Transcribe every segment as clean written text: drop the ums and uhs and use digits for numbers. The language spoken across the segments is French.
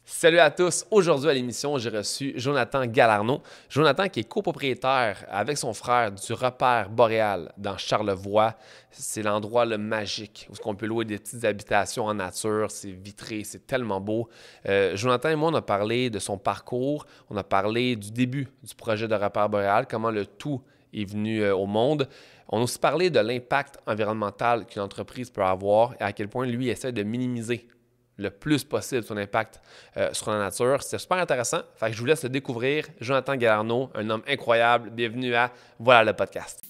Salut à tous! Aujourd'hui à l'émission, j'ai reçu Jonathan Galarno. Jonathan qui est copropriétaire avec son frère du Repère Boréal dans Charlevoix. C'est l'endroit magique où on peut louer des petites habitations en nature. C'est vitré, c'est tellement beau. Jonathan et moi, on a parlé de son parcours. On a parlé du début du projet de Repère Boréal, comment le tout est venu au monde. On a aussi parlé de l'impact environnemental qu'une entreprise peut avoir et à quel point lui essaie de minimiser le plus possible son impact sur la nature. C'était super intéressant. Fait que je vous laisse le découvrir. Jonathan Galarno, un homme incroyable. Bienvenue à Voilà le podcast.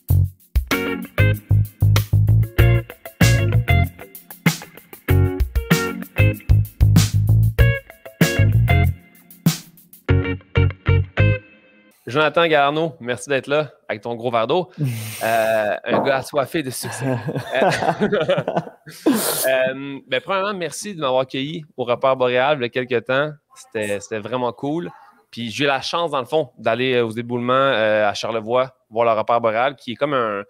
Jonathan Galarno, merci d'être là avec ton gros verre d'eau. Un gars assoiffé de succès. Premièrement, merci de m'avoir accueilli au Repère Boréal il y a quelques temps. C'était vraiment cool. Puis j'ai eu la chance, dans le fond, d'aller aux éboulements à Charlevoix, voir le Repère Boréal, qui est comme un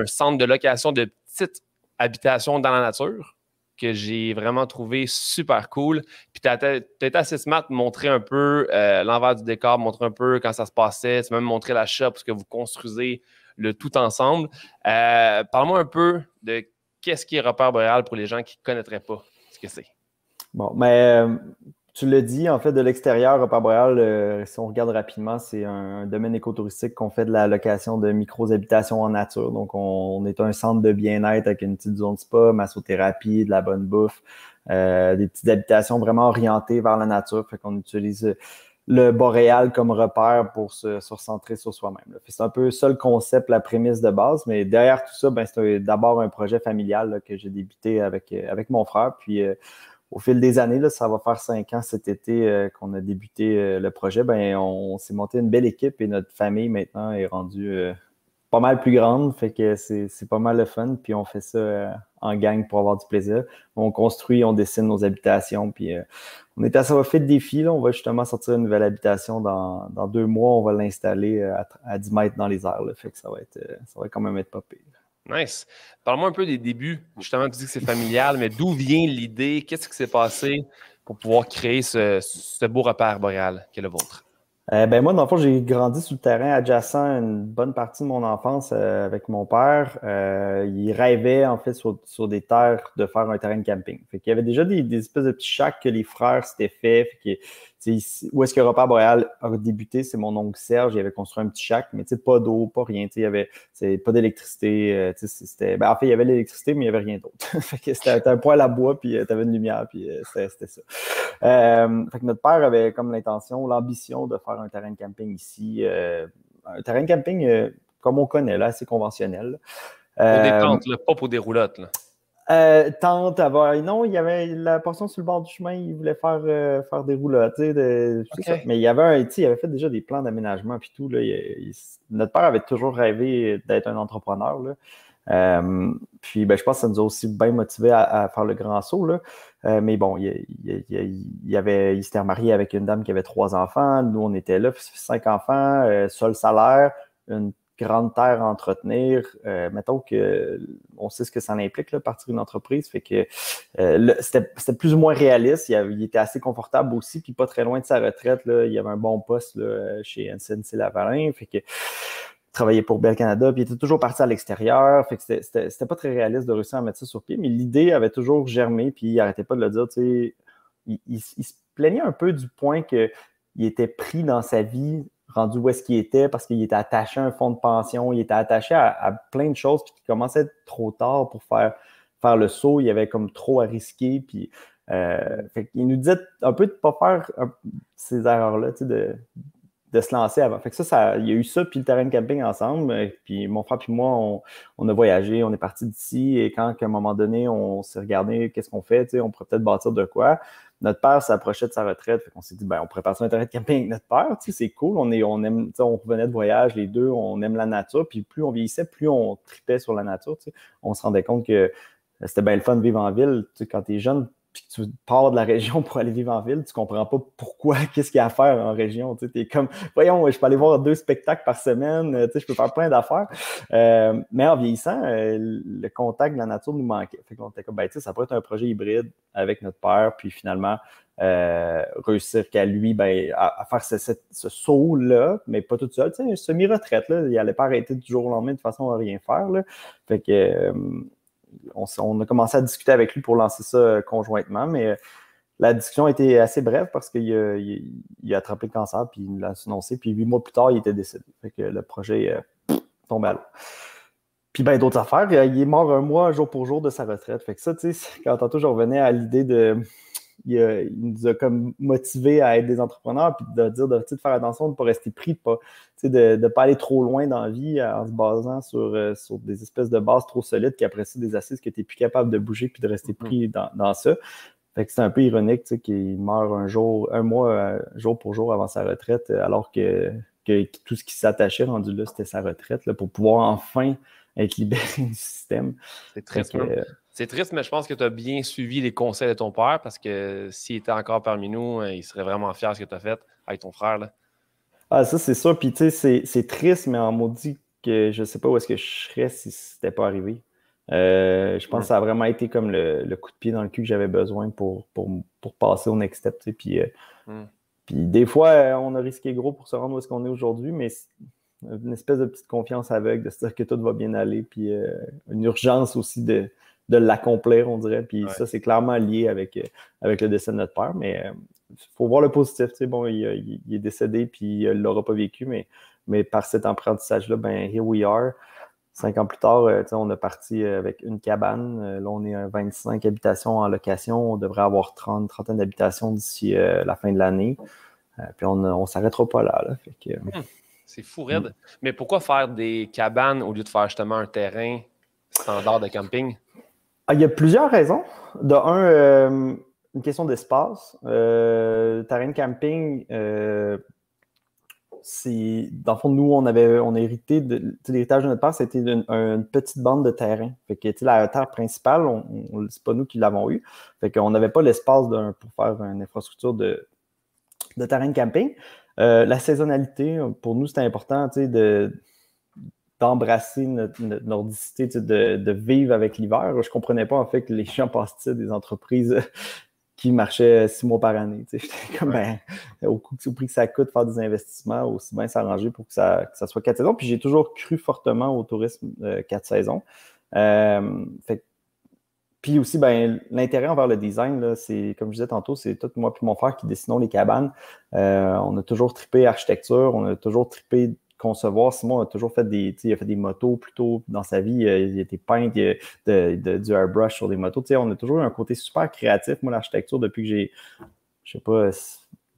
centre de location de petites habitations dans la nature que j'ai vraiment trouvé super cool. Puis tu as été assez smart de montrer un peu l'envers du décor, montrer un peu quand ça se passait. Tu m'as même montré la shop parce que vous construisez le tout ensemble. Parle-moi un peu de qu'est-ce qui est Repère Boréal pour les gens qui ne connaîtraient pas ce que c'est. Bon, mais tu l'as dit, en fait, de l'extérieur, Repère Boréal, si on regarde rapidement, c'est un domaine écotouristique qu'on fait de la location de micro-habitations en nature. Donc, on est un centre de bien-être avec une petite zone spa, massothérapie, de la bonne bouffe, des petites habitations vraiment orientées vers la nature. Fait qu'on utilise le boréal comme repère pour se recentrer sur soi-même. C'est un peu ça le concept, la prémisse de base, mais derrière tout ça, c'est d'abord un projet familial là, que j'ai débuté avec mon frère. Puis au fil des années, là, ça va faire 5 ans cet été qu'on a débuté le projet, on s'est monté une belle équipe et notre famille maintenant est rendue pas mal plus grande, fait que c'est pas mal le fun, puis on fait ça en gang pour avoir du plaisir. On construit, on dessine nos habitations, puis on est assez fait de défis, là. On va justement sortir une nouvelle habitation dans 2 mois, on va l'installer à 10 mètres dans les airs, là. Fait que ça va quand même être pas pire. Nice. Parle-moi un peu des débuts. Justement, tu dis que c'est familial, mais d'où vient l'idée? Qu'est-ce qui s'est passé pour pouvoir créer ce beau repère boréal qui est le vôtre? Moi, dans le fond, j'ai grandi sur le terrain adjacent une bonne partie de mon enfance avec mon père. Il rêvait, en fait, sur des terres de faire un terrain de camping. Fait qu'il y avait déjà des espèces de petits shacks que les frères s'étaient fait. Fait que, où est-ce que Repère Boréal a débuté? C'est mon oncle Serge. Il avait construit un petit shack, mais pas d'eau, pas rien. Il y avait pas d'électricité. En fait, il y avait l'électricité, mais il n'y avait rien d'autre. Fait que c'était un poêle à bois, puis tu avais une lumière, puis c'était ça. Fait que notre père avait comme l'intention, l'ambition de faire un terrain de camping ici. Un terrain de camping comme on connaît, là, assez conventionnel. Pour des tentes, là, pas pour des roulottes. Là. Non, il y avait la portion sur le bord du chemin, il voulait faire des roulottes, c'est ça. Mais il avait fait déjà des plans d'aménagement puis tout. Là, notre père avait toujours rêvé d'être un entrepreneur. Là. Puis je pense que ça nous a aussi bien motivé à faire le grand saut. Là. Mais bon, il s'était remarié avec une dame qui avait 3 enfants. Nous, on était là, 5 enfants, seul salaire, une grande terre à entretenir. Mettons on sait ce que ça implique, là, partir d'une entreprise. Fait que c'était plus ou moins réaliste. Il était assez confortable aussi, puis pas très loin de sa retraite. Là, il y avait un bon poste là, chez SNC-Lavalin. Fait que travaillait pour Bell Canada, puis il était toujours parti à l'extérieur. Fait que c'était pas très réaliste de réussir à mettre ça sur pied, mais l'idée avait toujours germé, puis il arrêtait pas de le dire. Il se plaignait un peu du point qu'il était pris dans sa vie, rendu où est-ce qu'il était, parce qu'il était attaché à un fonds de pension, il était attaché à plein de choses, puis qu'il commençait à être trop tard pour faire le saut. Il y avait comme trop à risquer, puis il nous disait un peu de ne pas faire ces erreurs-là, de se lancer avant. Fait que il y a eu ça, puis le terrain de camping ensemble. Puis mon frère puis moi, on a voyagé, on est parti d'ici. Et quand, à un moment donné, on s'est regardé, qu'est-ce qu'on fait? On pourrait peut-être bâtir de quoi. Notre père s'approchait de sa retraite. Fait qu'on s'est dit, on pourrait partir un terrain de camping avec notre père. C'est cool. On aime, on revenait de voyage, les deux, on aime la nature. Puis plus on vieillissait, plus on tripait sur la nature. On se rendait compte que c'était bien le fun de vivre en ville. Quand tu es jeune, puis que tu pars de la région pour aller vivre en ville, tu comprends pas pourquoi, qu'est-ce qu'il y a à faire en région. Tu es comme, voyons, je peux aller voir 2 spectacles par semaine, je peux faire plein d'affaires. Mais en vieillissant, le contact de la nature nous manquait. Fait qu'on était comme, ça pourrait être un projet hybride avec notre père, puis finalement, réussir qu'à lui, à faire ce saut-là, mais pas tout seul. Une semi-retraite, là, il n'allait pas arrêter du jour au lendemain de façon à rien faire. Là. Fait que on a commencé à discuter avec lui pour lancer ça conjointement, mais la discussion a été assez brève parce qu'il a attrapé le cancer, puis il l'a annoncé, puis 8 mois plus tard, il était décédé. Fait que le projet tombé à l'eau. Puis d'autres affaires, il est mort un mois, jour pour jour, de sa retraite. Fait que ça, tu sais, quand tantôt je revenais à l'idée de... Il nous a comme motivés à être des entrepreneurs, puis de dire de faire attention, de ne pas rester pris, de ne pas aller trop loin dans la vie en se basant sur des espèces de bases trop solides, qui après ça, des assises que tu n'es plus capable de bouger puis de rester pris dans ça. Fait que c'est un peu ironique qu'il meurt un mois, jour pour jour avant sa retraite, alors que tout ce qui s'attachait rendu là, c'était sa retraite, là, pour pouvoir enfin être libéré du système. C'est triste, c'est triste, mais je pense que tu as bien suivi les conseils de ton père parce que s'il était encore parmi nous, il serait vraiment fier de ce que tu as fait avec ton frère. Là. Ah, ça, c'est sûr. Puis, tu sais, c'est triste, mais en maudit que je ne sais pas où est-ce que je serais si c'était pas arrivé. Je pense que ça a vraiment été comme le coup de pied dans le cul que j'avais besoin pour passer au next step. Tu sais. Puis des fois, on a risqué gros pour se rendre où est-ce qu'on est aujourd'hui, mais une espèce de petite confiance aveugle de se dire que tout va bien aller, puis une urgence aussi de l'accomplir, on dirait. Puis ça, c'est clairement lié avec le décès de notre père, mais il faut voir le positif. Tu sais, bon, il est décédé, puis il ne l'aura pas vécu, mais par cet apprentissage-là, here we are. 5 ans plus tard, on a parti avec une cabane. Là, on est à 25 habitations en location. On devrait avoir trentaine d'habitations d'ici la fin de l'année. Puis on ne s'arrêtera pas là. Fait que, c'est fou, raide. Mais pourquoi faire des cabanes au lieu de faire justement un terrain standard de camping? Il y a plusieurs raisons. De un, une question d'espace. Terrain de camping, dans le fond, nous, on a hérité l'héritage de notre père, c'était une petite bande de terrain. Fait que la terre principale, c'est pas nous qui l'avons eu. Fait qu'on n'avait pas l'espace pour faire une infrastructure de terrain de camping. La saisonnalité, pour nous, c'était important d'embrasser notre nordicité, de vivre avec l'hiver. Je ne comprenais pas en fait que les gens passaient des entreprises qui marchaient 6 mois par année. J'étais comme, au prix que ça coûte faire des investissements, aussi bien s'arranger pour que ça soit 4 saisons. Puis j'ai toujours cru fortement au tourisme 4 saisons. Puis aussi, l'intérêt envers le design, là, c'est, comme je disais tantôt, c'est tout moi et mon frère qui dessinons les cabanes. On a toujours trippé architecture, on a toujours trippé concevoir. Simon a toujours fait il a fait des motos plus tôt dans sa vie. Il a été peintre, du airbrush sur des motos. On a toujours eu un côté super créatif. Moi, l'architecture, depuis que j'ai, je sais pas,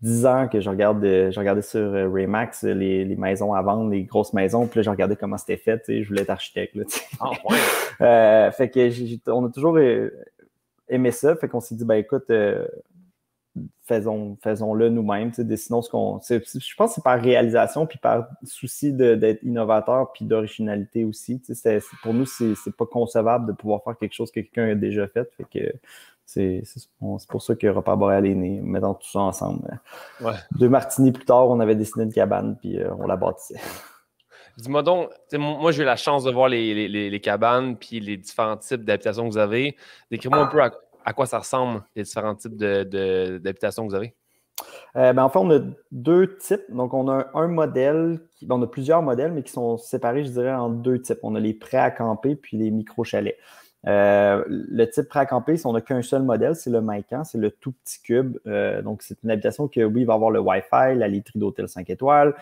10 ans que je regardais sur Remax les maisons à vendre, les grosses maisons, puis là, je regardais comment c'était fait, je voulais être architecte. Là, fait que on a toujours aimé ça, fait qu'on s'est dit, écoute, faisons-le nous-mêmes, dessinons ce qu'on... Je pense que c'est par réalisation, puis par souci d'être innovateur, puis d'originalité aussi. Pour nous, c'est pas concevable de pouvoir faire quelque chose que quelqu'un a déjà fait, fait que c'est pour ça que Repas Boréal est né, mettant tout ça ensemble. 2 martinis plus tard, on avait dessiné une cabane, puis on la bâtissait. Dis-moi donc, moi j'ai eu la chance de voir les cabanes puis les différents types d'habitations que vous avez. Décris-moi un peu à quoi ça ressemble, les différents types d'habitations que vous avez. En fait, on a 2 types. Donc, on a un modèle, on a plusieurs modèles, mais qui sont séparés, je dirais, en 2 types. On a les prêts à camper puis les micro-chalets. Le type prêt à camper, on n'a qu'un seul modèle, c'est le Maïcan, c'est le tout petit cube. Donc, c'est une habitation que, oui, il va avoir le Wi-Fi, la literie d'hôtel 5 étoiles,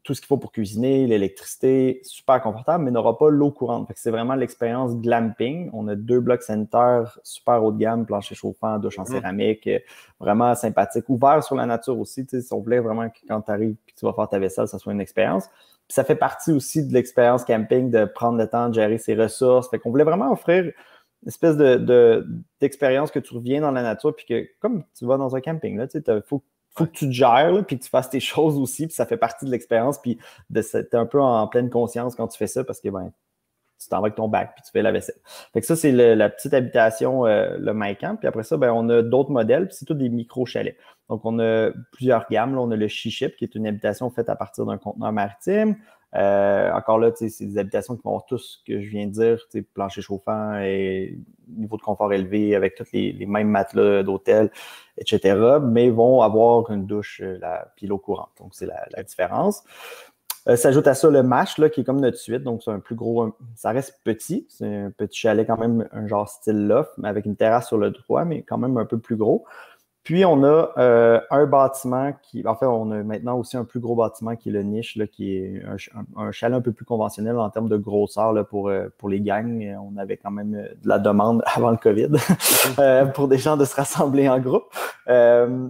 tout ce qu'il faut pour cuisiner, l'électricité, super confortable, mais n'aura pas l'eau courante. Fait que c'est vraiment l'expérience glamping. On a 2 blocs sanitaires super haut de gamme, plancher chauffant, douche en céramique, vraiment sympathique, ouvert sur la nature aussi. Si on voulait vraiment que quand tu arrives et que tu vas faire ta vaisselle, ça soit une expérience. Puis ça fait partie aussi de l'expérience camping, de prendre le temps de gérer ses ressources. Fait qu'on voulait vraiment offrir une espèce d'expérience que tu reviens dans la nature, puis que comme tu vas dans un camping, il faut que tu te gères, là, puis que tu fasses tes choses aussi, puis ça fait partie de l'expérience, puis t'es un peu en pleine conscience quand tu fais ça, parce que tu t'en vas avec ton bac, puis tu fais la vaisselle. Fait que ça, c'est la petite habitation, le Maïcan. Puis après ça, on a d'autres modèles, puis c'est tous des micro-chalets. Donc, on a plusieurs gammes. Là, on a le Shiship, qui est une habitation faite à partir d'un conteneur maritime. Encore là, c'est des habitations qui vont avoir tout ce que je viens de dire, plancher chauffant et niveau de confort élevé avec tous les mêmes matelas d'hôtel, etc. Mais vont avoir une douche puis l'eau courante. Donc, c'est la différence. S'ajoute à ça le MASH, là, qui est comme notre suite. Donc, c'est un plus gros. Ça reste petit. C'est un petit chalet quand même, un genre style loft, mais avec une terrasse sur le toit, mais quand même un peu plus gros. Puis, on a un bâtiment qui... En fait, on a maintenant aussi un plus gros bâtiment qui est le Niche, là, qui est un chalet un peu plus conventionnel en termes de grosseur là, pour les gangs. On avait quand même de la demande avant le COVID pour des gens de se rassembler en groupe.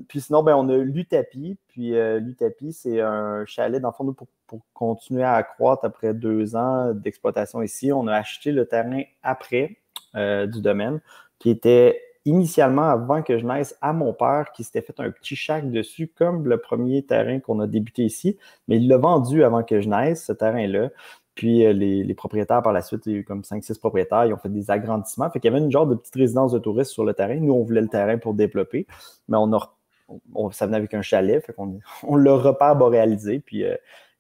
Puis sinon, on a l'Utapi. Puis l'Utapi, c'est un chalet, dans le fond, nous, pour continuer à accroître après 2 ans d'exploitation ici. On a acheté le terrain après du domaine, qui était initialement, avant que je naisse, à mon père, qui s'était fait un petit shack dessus, comme le premier terrain qu'on a débuté ici. Mais il l'a vendu avant que je naisse, ce terrain-là. Puis les propriétaires, par la suite, il y a eu comme 5-6 propriétaires, ils ont fait des agrandissements. Fait qu'il y avait une genre de petite résidence de touristes sur le terrain. Nous, on voulait le terrain pour développer, mais ça venait avec un chalet. Fait qu'on l'a reparboréalisé. Puis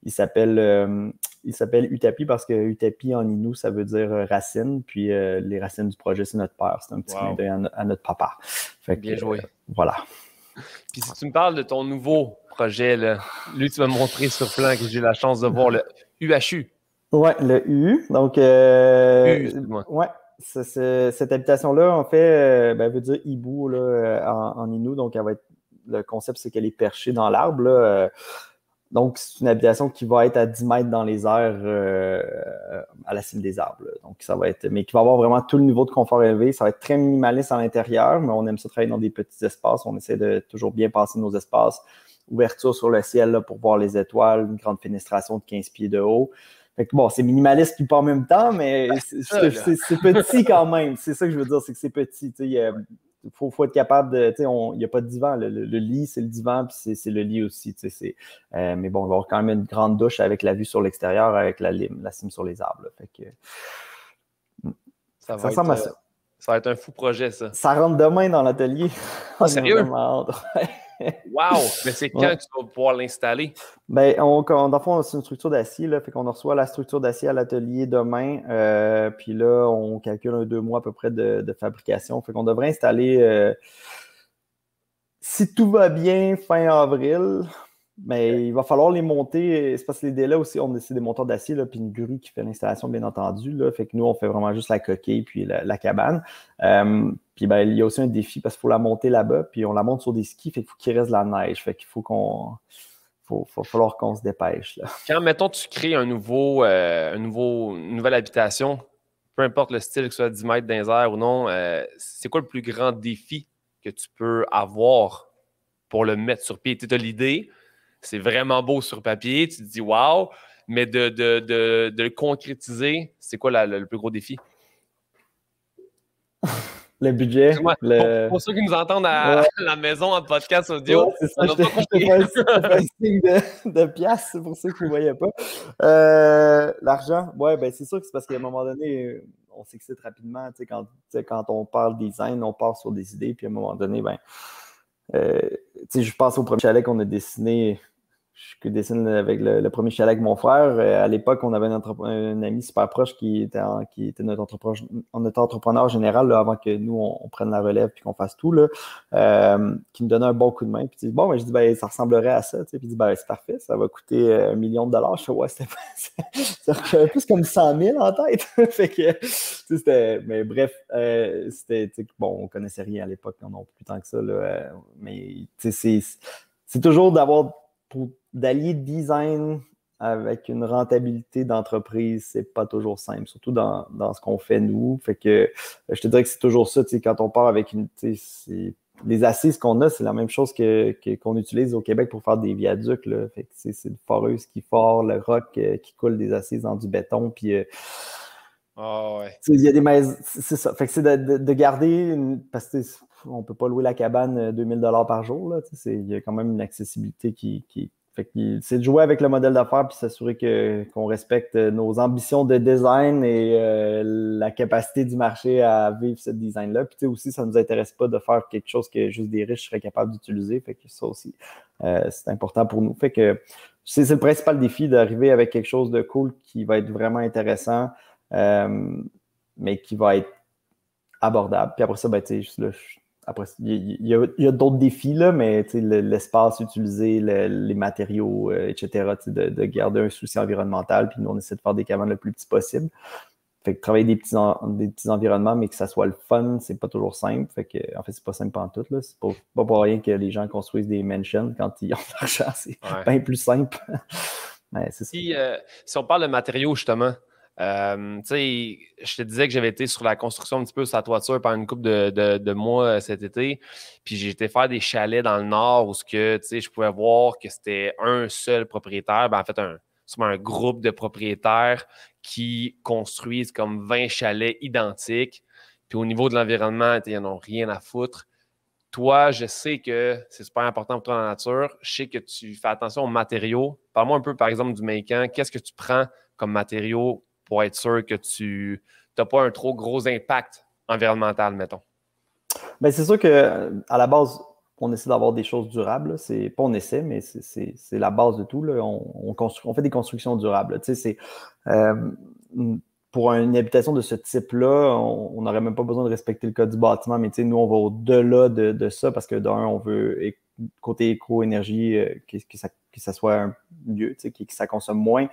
il s'appelle Utapi parce que Utapi en Innu, ça veut dire racine. Puis les racines du projet, c'est notre père. C'est un petit clin d'œil à notre papa. Fait Bien joué. Voilà. Puis si tu me parles de ton nouveau projet, là, lui, tu m'as montré sur plan que j'ai eu la chance de voir le UHU. Oui, le U. Donc, ouais, cette habitation-là, en fait, veut dire hibou là, en Innu. Donc, le concept, c'est qu'elle est perchée dans l'arbre. Là, donc, c'est une habitation qui va être à 10 mètres dans les airs à la cime des arbres. Là. Donc, ça va être, mais qui va avoir vraiment tout le niveau de confort élevé. Ça va être très minimaliste à l'intérieur, mais on aime ça travailler dans des petits espaces. On essaie de toujours bien passer nos espaces. Ouverture sur le ciel là, pour voir les étoiles, une grande fenestration de 15 pieds de haut. Fait que bon, c'est minimaliste puis pas en même temps, mais c'est petit quand même. C'est ça que je veux dire, c'est que c'est petit. Il faut être capable de. Il n'y a pas de divan. Le lit, c'est le divan, puis c'est le lit aussi. Mais bon, on va avoir quand même une grande douche avec la vue sur l'extérieur, avec la cime sur les arbres. Là. Fait que, ça ressemble à ça. Ça va être un fou projet, ça. Ça rentre demain dans l'atelier. Sérieux? Wow! Mais c'est quand que tu vas pouvoir l'installer? Dans le fond, c'est une structure d'acier. Fait qu'on reçoit la structure d'acier à l'atelier demain. Puis là, on calcule 2 mois à peu près de fabrication. Fait qu'on devrait installer, si tout va bien, fin avril. Mais il va falloir les monter. C'est parce que les délais aussi, c'est des monteurs d'acier, puis une grue qui fait l'installation, bien entendu. Là, fait que nous, on fait vraiment juste la coquille puis la cabane. Puis il y a aussi un défi parce qu'il faut la monter là-bas, puis on la monte sur des skis, fait qu'il faut qu'il reste de la neige. Fait qu'il faut va falloir qu'on se dépêche. Là. Quand, mettons, tu crées une nouvelle habitation, peu importe le style, que ce soit 10 mètres dans les airs ou non, c'est quoi le plus grand défi que tu peux avoir pour le mettre sur pied? Tu as l'idée, c'est vraiment beau sur papier, tu te dis « wow », mais de le concrétiser, c'est quoi le plus gros défi? Le budget. Pour ceux qui nous entendent à la maison en podcast audio, c'est ça, je te fais un signe de piastres, c'est pour ceux qui ne voyaient pas. L'argent, c'est sûr que c'est parce qu'à un moment donné, on s'excite rapidement. Quand on parle design, on part sur des idées, puis à un moment donné, je pense au premier chalet qu'on a dessiné. Je dessine avec le premier chalet avec mon frère. À l'époque, on avait un ami super proche qui était notre entrepreneur général là, avant que nous, on prenne la relève et qu'on fasse tout, là, qui me donnait un bon coup de main. Puis je dis, ça ressemblerait à ça. Puis il dit, c'est parfait, ça va coûter $1 million. Je fais, ouais, c'était plus comme 100 000 en tête. Fait que, mais bref, on connaissait rien à l'époque, non plus tant que ça. Là, mais c'est toujours d'allier design avec une rentabilité d'entreprise, c'est pas toujours simple, surtout dans ce qu'on fait nous. Fait que je te dirais que c'est toujours ça, quand on part avec les assises qu'on a, c'est la même chose qu'on utilise au Québec pour faire des viaducs. Là. Fait que c'est une foreuse qui fore, le roc qui coule des assises dans du béton, puis il y a des maisons, c'est ça. Fait que c'est de garder parce qu'on ne peut pas louer la cabane $2 000 par jour. Là, il y a quand même une accessibilité qui Fait que c'est de jouer avec le modèle d'affaires puis s'assurer qu'on respecte nos ambitions de design et la capacité du marché à vivre ce design-là. Puis aussi, ça ne nous intéresse pas de faire quelque chose que juste des riches seraient capables d'utiliser. Fait que ça aussi, c'est important pour nous. Fait que c'est le principal défi d'arriver avec quelque chose de cool qui va être vraiment intéressant, mais qui va être abordable. Puis après ça, ben, tu sais, après, il y a d'autres défis, là, mais l'espace utilisé, les matériaux, etc., de garder un souci environnemental. Puis nous, on essaie de faire des cabanes le plus petit possible. Fait que travailler des petits environnements, mais que ça soit le fun, c'est pas toujours simple. Fait que, en fait, c'est pas simple pantoute, là. C'est pas pour rien que les gens construisent des mansions quand ils ont de l'argent. C'est bien plus simple. Ouais, c'est ça. Si on parle de matériaux, justement, tu sais, je te disais que j'avais été sur la construction un petit peu sur la toiture pendant une couple de mois cet été. Puis j'ai été faire des chalets dans le nord où je pouvais voir que c'était un seul propriétaire. Ben, en fait, sûrement un groupe de propriétaires qui construisent comme 20 chalets identiques. Puis au niveau de l'environnement, ils n'en ont rien à foutre. Toi, je sais que c'est super important pour toi dans la nature. Je sais que tu fais attention aux matériaux. Parle-moi un peu, par exemple, du Macan. Qu'est-ce que tu prends comme matériaux pour être sûr que tu n'as pas un trop gros impact environnemental, mettons? Bien, c'est sûr qu'à la base, on essaie d'avoir des choses durables. C'est pas on essaie, mais c'est la base de tout. Là. On fait des constructions durables. Tu sais, pour une habitation de ce type-là, on n'aurait même pas besoin de respecter le code du bâtiment, mais nous, on va au-delà de ça parce que d'un, on veut, côté éco-énergie, que ça soit un lieu, que ça consomme moins,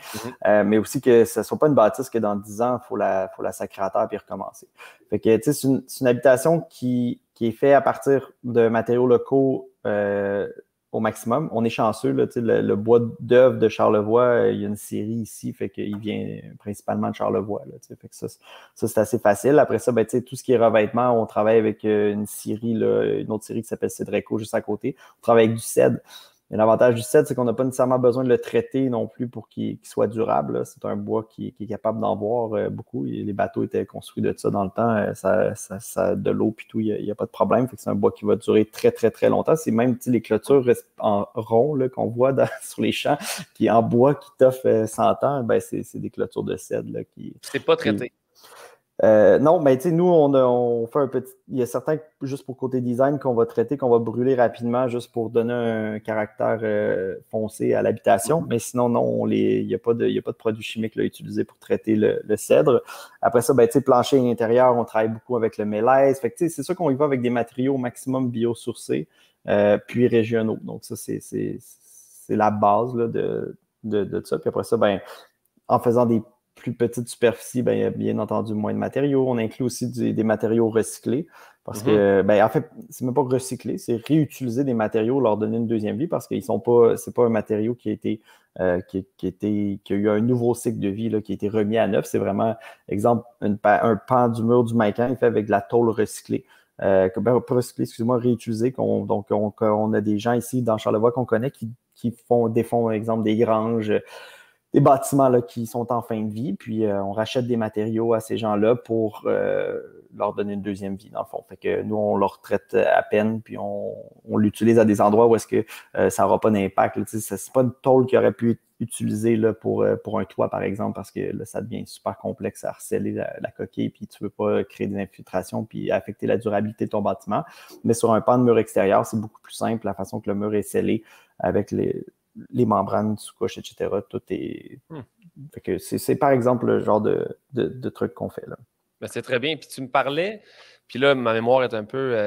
mais aussi que ça ne soit pas une bâtisse que dans 10 ans, il faut la sacrer à terre et recommencer. Fait que, c'est une habitation qui est faite à partir de matériaux locaux au maximum. On est chanceux, là, le bois d'œuvre de Charlevoix, il y a une série ici, fait qu'il vient principalement de Charlevoix. Là, fait que ça c'est assez facile. Après ça, ben, tout ce qui est revêtement, on travaille avec une scierie, une autre scierie qui s'appelle Cedreco juste à côté. On travaille avec du cèdre. Et l'avantage du cèdre, c'est qu'on n'a pas nécessairement besoin de le traiter non plus pour qu'il soit durable. Là. C'est un bois qui est capable d'en boire beaucoup. Et les bateaux étaient construits de ça dans le temps. Ça de l'eau puis tout, il n'y a pas de problème. Fait que c'est un bois qui va durer très, très, très longtemps. C'est même les clôtures en rond là, qu'on voit sur les champs, qui en bois qui t'offrent 100 ans, ben, c'est des clôtures de cèdre. Là, c'est pas traité. Non, mais nous, on fait un petit. Il y a certains, juste pour côté design, qu'on va traiter, qu'on va brûler rapidement, juste pour donner un caractère foncé à l'habitation. Mais sinon, non, il n'y a pas de produits chimiques là, utilisés pour traiter le cèdre. Après ça, ben, plancher intérieur, on travaille beaucoup avec le mélèze. Fait que c'est sûr qu'on y va avec des matériaux au maximum biosourcés, puis régionaux. Donc, ça, c'est la base là, de ça. Puis après ça, ben, en faisant des plus petite superficie, ben, il y a bien entendu moins de matériaux. On inclut aussi des matériaux recyclés parce que, ben, en fait, c'est même pas recycler, c'est réutiliser des matériaux, leur donner une deuxième vie parce qu'ils sont pas, c'est pas un matériau qui a été, qui a eu un nouveau cycle de vie, là, qui a été remis à neuf. C'est vraiment, exemple, un pan du mur du Macan, il fait avec de la tôle recyclée. Pas recyclée, excusez-moi, réutilisée. Donc, on a des gens ici dans Charlevoix qu'on connaît qui défont, par exemple, des granges, des bâtiments là, qui sont en fin de vie, puis on rachète des matériaux à ces gens-là pour leur donner une deuxième vie, dans le fond. Fait que nous, on leur traite à peine, puis on l'utilise à des endroits où est-ce que ça n'aura pas d'impact. C'est pas une tôle qui aurait pu être utilisée là, pour un toit, par exemple, parce que là, ça devient super complexe à harceler la coquille, puis tu veux pas créer des infiltrations, puis affecter la durabilité de ton bâtiment. Mais sur un pan de mur extérieur, c'est beaucoup plus simple, la façon que le mur est scellé avec les membranes sous-couche, etc. Tout est. Fait que c'est par exemple le genre de truc qu'on fait là. Ben, c'est très bien. Puis tu me parlais, puis là, ma mémoire est un peu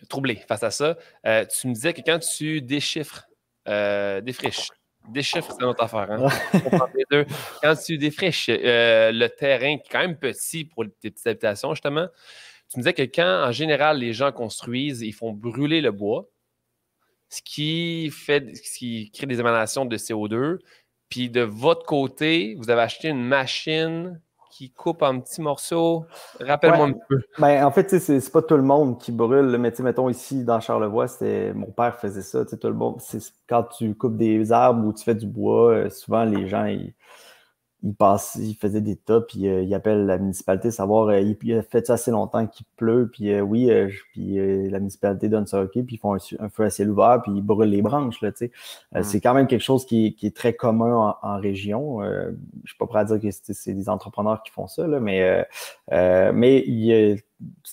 troublée face à ça. Tu me disais que quand tu déchiffres, défriches, déchiffres, c'est une autre affaire, hein? On comprend les deux. Quand tu défriches le terrain, qui est quand même petit pour tes petites habitations, justement, tu me disais que quand, en général, les gens construisent, ils font brûler le bois, ce qui crée des émanations de CO2. Puis de votre côté, vous avez acheté une machine qui coupe en petits morceaux. Rappelle-moi un peu. Ben, en fait, c'est pas tout le monde qui brûle, mais mettons ici dans Charlevoix, mon père faisait ça. Tout le monde, quand tu coupes des arbres ou tu fais du bois, souvent les gens il faisait des tas, puis il appelle la municipalité savoir, il a fait ça assez longtemps qu'il pleut, puis oui, puis la municipalité donne ça OK, puis ils font un feu à ciel ouvert, puis ils brûlent les branches, là, tu sais. C'est quand même quelque chose qui est très commun en région. Je suis pas prêt à dire que c'est des entrepreneurs qui font ça, là, mais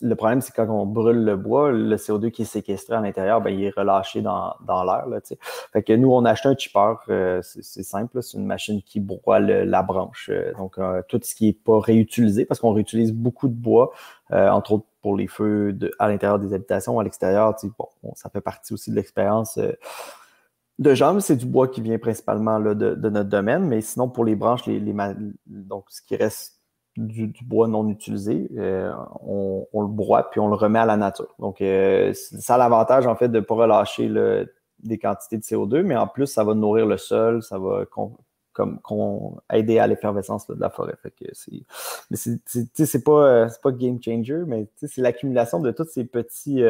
le problème, c'est quand on brûle le bois, le CO2 qui est séquestré à l'intérieur, ben, il est relâché dans l'air, là, tu sais. Fait que nous, on a acheté un chipper, c'est simple, là, c'est une machine qui broie la branche. Donc, tout ce qui n'est pas réutilisé, parce qu'on réutilise beaucoup de bois, entre autres pour les feux à l'intérieur des habitations, à l'extérieur, tu sais, bon, ça fait partie aussi de l'expérience de gens, mais c'est du bois qui vient principalement là, de notre domaine, mais sinon, pour les branches, donc ce qui reste du bois non utilisé, on le broie puis on le remet à la nature. Donc, ça a l'avantage, en fait, de ne pas relâcher des quantités de CO2, mais en plus, ça va nourrir le sol, ça va aider à l'effervescence de la forêt. Fait que mais c'est pas game changer, mais c'est l'accumulation de tous ces petits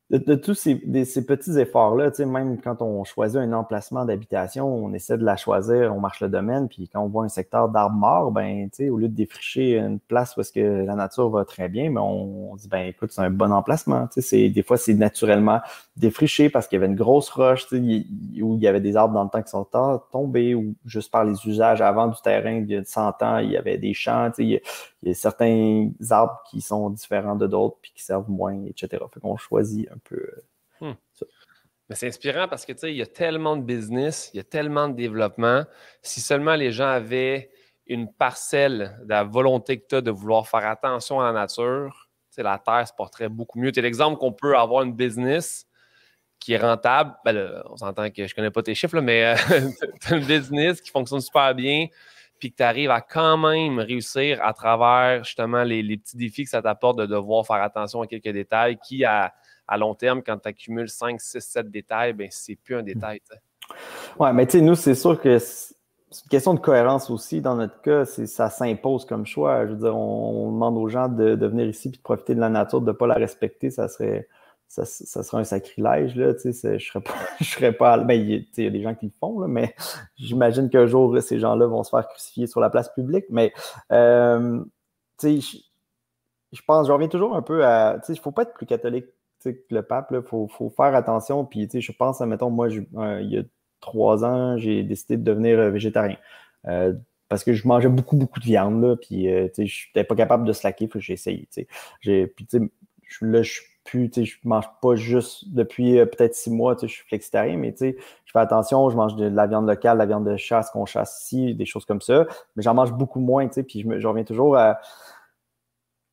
de tous ces petits efforts-là, même quand on choisit un emplacement d'habitation, on essaie de la choisir, on marche le domaine, puis quand on voit un secteur d'arbres morts, ben, au lieu de défricher une place où est-ce que la nature va très bien, mais on dit, ben, écoute, c'est un bon emplacement. Des fois, c'est naturellement défriché parce qu'il y avait une grosse roche, où il y avait des arbres dans le temps qui sont tombés, ou juste par les usages avant du terrain, il y a 100 ans, il y avait des champs, il y a certains arbres qui sont différents de d'autres puis qui servent moins, etc. Fait qu'on choisit un peu ça. Mais c'est inspirant parce que, tu sais, il y a tellement de business, il y a tellement de développement. Si seulement les gens avaient une parcelle de la volonté que tu as de vouloir faire attention à la nature, tu sais, la terre se porterait beaucoup mieux. Tu sais, l'exemple qu'on peut avoir une business qui est rentable, ben là, on s'entend que je connais pas tes chiffres, là, mais tu as une business qui fonctionne super bien, puis que tu arrives à quand même réussir à travers justement les petits défis que ça t'apporte de devoir faire attention à quelques détails qui, à long terme, quand tu accumules 5, 6, 7 détails, ben c'est plus un détail. T'sais. Ouais, mais tu sais, nous, c'est sûr que c'est une question de cohérence aussi. Dans notre cas, ça s'impose comme choix. Je veux dire, on demande aux gens de venir ici et de profiter de la nature, de ne pas la respecter, ça serait un sacrilège, là, tu sais, je serais pas, ben, il y a des gens qui le font, là, mais j'imagine qu'un jour, ces gens-là vont se faire crucifier sur la place publique, mais, tu sais, je pense, je reviens toujours un peu à, tu sais, il faut pas être plus catholique, tu sais, que le pape, là, faut faire attention, puis, tu sais, je pense, mettons, moi, il y a 3 ans, j'ai décidé de devenir végétarien, parce que je mangeais beaucoup, beaucoup de viande, là, puis, tu sais, je n'étais pas capable de slacker, faut que j'ai essayé, tu sais, puis, tu sais, là, je mange pas juste depuis peut-être 6 mois, je suis flexitarien, mais je fais attention, je mange de la viande locale, de la viande de chasse qu'on chasse ici, des choses comme ça, mais j'en mange beaucoup moins, puis je reviens toujours à...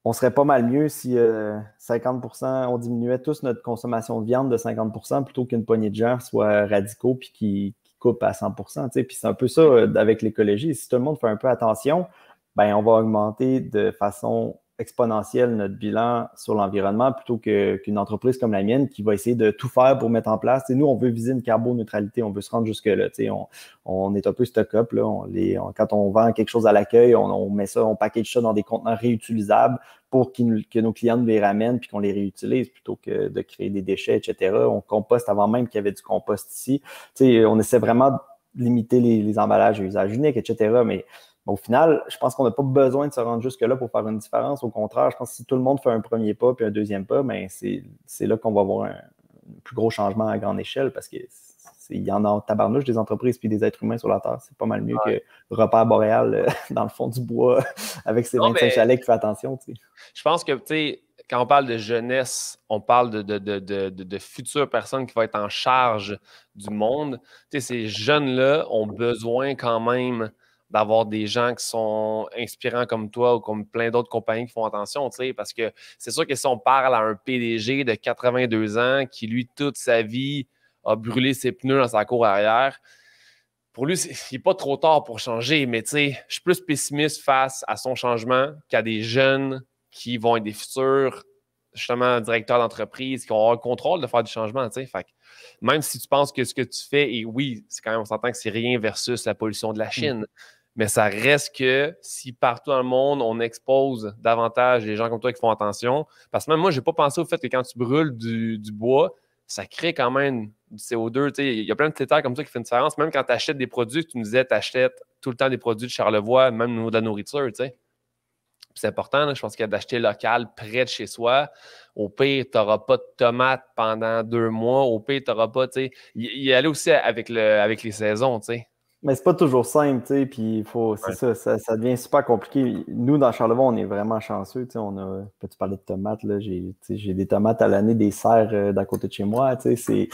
On serait pas mal mieux si 50%, on diminuait tous notre consommation de viande de 50% plutôt qu'une poignée de gens soient radicaux puis qui coupent à 100%. Puis c'est un peu ça avec l'écologie. Si tout le monde fait un peu attention, ben on va augmenter de façon exponentielle notre bilan sur l'environnement plutôt qu'une entreprise comme la mienne qui va essayer de tout faire pour mettre en place. Nous, on veut viser une carboneutralité, on veut se rendre jusque-là. On est un peu stock-up. Quand on vend quelque chose à l'accueil, on met ça, on package ça dans des contenants réutilisables pour que nos clients nous les ramènent puis qu'on les réutilise plutôt que de créer des déchets, etc. On composte avant même qu'il y avait du compost ici. On essaie vraiment de limiter les emballages à usage unique, etc. Mais au final, je pense qu'on n'a pas besoin de se rendre jusque-là pour faire une différence. Au contraire, je pense que si tout le monde fait un premier pas puis un deuxième pas, ben c'est là qu'on va avoir un plus gros changement à grande échelle parce que il y en a en tabarnouche des entreprises puis des êtres humains sur la Terre. C'est pas mal mieux que Repère Boréal dans le fond du bois avec ses 25 chalets qui fait attention. T'sais. Je pense que, tu sais, quand on parle de jeunesse, on parle de futures personnes qui vont être en charge du monde. Tu sais, ces jeunes-là ont besoin quand même d'avoir des gens qui sont inspirants comme toi ou comme plein d'autres compagnies qui font attention, tu sais, parce que c'est sûr que si on parle à un PDG de 82 ans qui, lui, toute sa vie, a brûlé ses pneus dans sa cour arrière, pour lui, il n'est pas trop tard pour changer, mais tu sais, je suis plus pessimiste face à son changement qu'à des jeunes qui vont être des futurs, justement, directeurs d'entreprise, qui vont avoir le contrôle de faire du changement, tu sais. Fait que même si tu penses que ce que tu fais, et oui, c'est quand même, on s'entend que c'est rien versus la pollution de la Chine, mais ça reste que si partout dans le monde, on expose davantage les gens comme toi qui font attention, parce que même moi, je n'ai pas pensé au fait que quand tu brûles du bois, ça crée quand même du CO2. Il y a plein de critères comme ça qui font une différence. Même quand tu achètes des produits, tu nous disais, tu achètes tout le temps des produits de Charlevoix, même au niveau de la nourriture. C'est important, là, je pense qu'il y a d'acheter local près de chez soi. Au pire, tu n'auras pas de tomates pendant 2 mois. Au pire, tu n'auras pas, y aller aussi avec les saisons, Mais c'est pas toujours simple, tu sais, puis c'est Ouais. ça devient super compliqué. Nous, dans Charlevoix, on est vraiment chanceux, tu sais, peux-tu parler de tomates, là, j'ai des tomates à l'année, des serres d'à côté de chez moi, tu sais,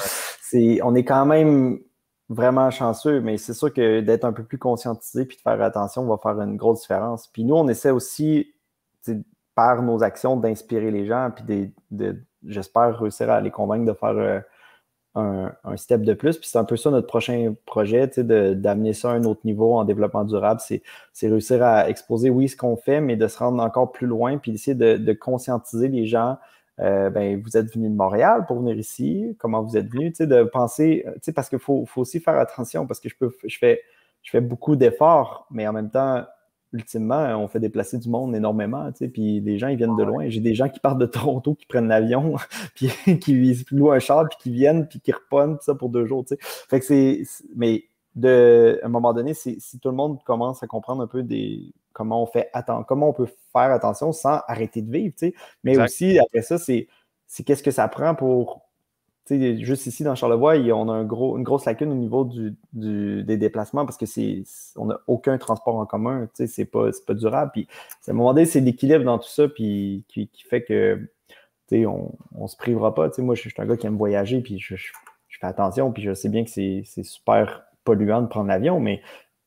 on est quand même vraiment chanceux, mais c'est sûr que d'être un peu plus conscientisé puis de faire attention va faire une grosse différence. Puis nous, on essaie aussi, tu sais, par nos actions, d'inspirer les gens, puis j'espère réussir à les convaincre de faire un step de plus. Puis c'est un peu ça notre prochain projet, d'amener ça à un autre niveau en développement durable. C'est réussir à exposer, oui, ce qu'on fait, mais de se rendre encore plus loin, puis d'essayer de conscientiser les gens. Vous êtes venu de Montréal pour venir ici, comment vous êtes venu, de penser, parce qu'il faut aussi faire attention, parce que je fais beaucoup d'efforts, mais en même temps, ultimement, on fait déplacer du monde énormément, puis les gens, ils viennent de loin. J'ai des gens qui partent de Toronto, qui prennent l'avion, puis qui louent un char, puis qui viennent, puis qui repognent, tout ça pour 2 jours, Fait que mais à un moment donné, si tout le monde commence à comprendre un peu comment on peut faire attention sans arrêter de vivre, mais Exact. aussi, après ça, c'est qu'est-ce que ça prend pour juste ici dans Charlevoix, on a une grosse lacune au niveau des déplacements parce que on n'a aucun transport en commun. C'est pas durable. Puis, à un moment donné, c'est l'équilibre dans tout ça puis, qui fait que on se privera pas. Moi, je suis un gars qui aime voyager puis je fais attention. Puis je sais bien que c'est super polluant de prendre l'avion, mais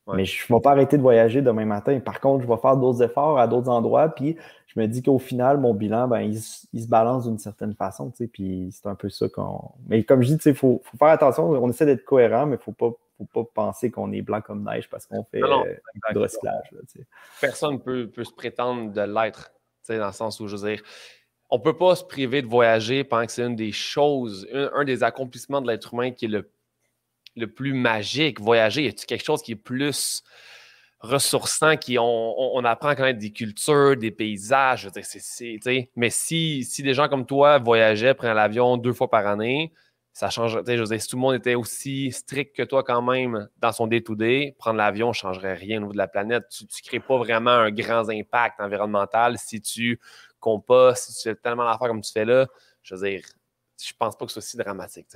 je ne vais pas arrêter de voyager demain matin. Par contre, je vais faire d'autres efforts à d'autres endroits. Puis je me dis qu'au final, mon bilan, il se balance d'une certaine façon. Puis c'est un peu ça qu'on. Mais comme je dis, il faut faire attention. On essaie d'être cohérent, mais il ne faut pas penser qu'on est blanc comme neige parce qu'on fait du recyclage. Personne ne peut se prétendre de l'être, dans le sens où, je veux dire, on ne peut pas se priver de voyager pendant que c'est une des choses, un des accomplissements de l'être humain qui est le plus magique. Voyager, y a-t-il quelque chose qui est plus ressourçant, on apprend à connaître des cultures, des paysages, je veux dire, mais si des gens comme toi voyageaient, prenaient l'avion 2 fois par année, ça change. Je veux dire, si tout le monde était aussi strict que toi quand même dans son day-to-day, prendre l'avion ne changerait rien au niveau de la planète. Tu ne crées pas vraiment un grand impact environnemental si tu compostes, si tu fais tellement d'affaires comme tu fais là. Je veux dire, je pense pas que ce soit si dramatique.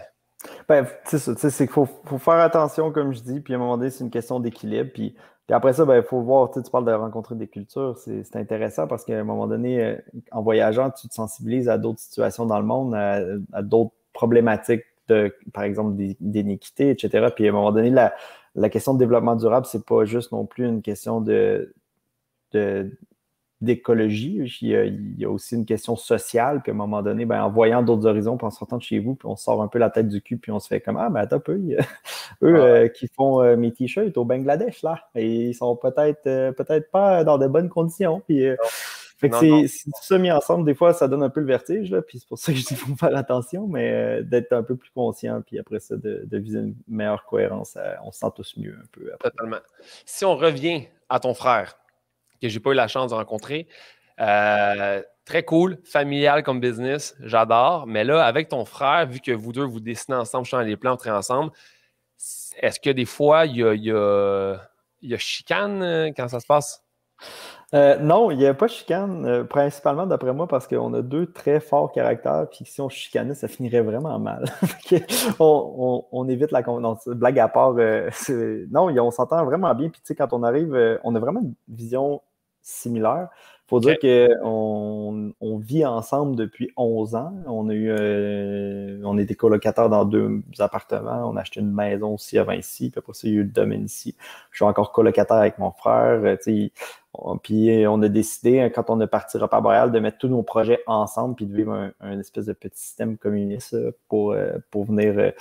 C'est ça, c'est qu'il faut faire attention, comme je dis, puis à un moment donné, c'est une question d'équilibre. Puis après ça, il faut voir, tu parles de rencontrer des cultures, c'est intéressant parce qu'à un moment donné, en voyageant, tu te sensibilises à d'autres situations dans le monde, à d'autres problématiques, par exemple, d'inéquité, etc. Puis à un moment donné, la question de développement durable, c'est pas juste non plus une question d'écologie. Il y a aussi une question sociale. Puis à un moment donné, en voyant d'autres horizons, puis en sortant de chez vous, puis on sort un peu la tête du cul, puis on se fait comme ah, mais attends un peu, eux qui font mes t-shirts au Bangladesh, là, et ils sont peut-être pas dans de bonnes conditions. Puis, fait que c'est tout ça mis ensemble. Des fois, ça donne un peu le vertige, là, puis c'est pour ça que je dis qu'il faut faire attention, mais d'être un peu plus conscient, puis après ça, de viser une meilleure cohérence. On se sent tous mieux un peu après. Totalement. Si on revient à ton frère, que j'ai pas eu la chance de rencontrer. Très cool, familial comme business, j'adore. Mais là, avec ton frère, vu que vous deux, vous dessinez ensemble, je les plans très ensemble, est-ce que des fois, il y a chicane quand ça se passe? Non, il n'y a pas de chicane, principalement d'après moi, parce qu'on a 2 très forts caractères, puis si on chicanait, ça finirait vraiment mal. on évite la convenance. Blague à part, non, on s'entend vraiment bien, puis tu sais, quand on arrive, on a vraiment une vision similaire. Il faut dire qu'on vit ensemble depuis 11 ans. On était colocataires dans 2 appartements. On a acheté une maison aussi avant ici. Puis après ça, il y a eu le domaine ici. Je suis encore colocataire avec mon frère. Puis on a décidé, quand on est parti Repas Boréal, de mettre tous nos projets ensemble puis de vivre un espèce de petit système communiste pour venir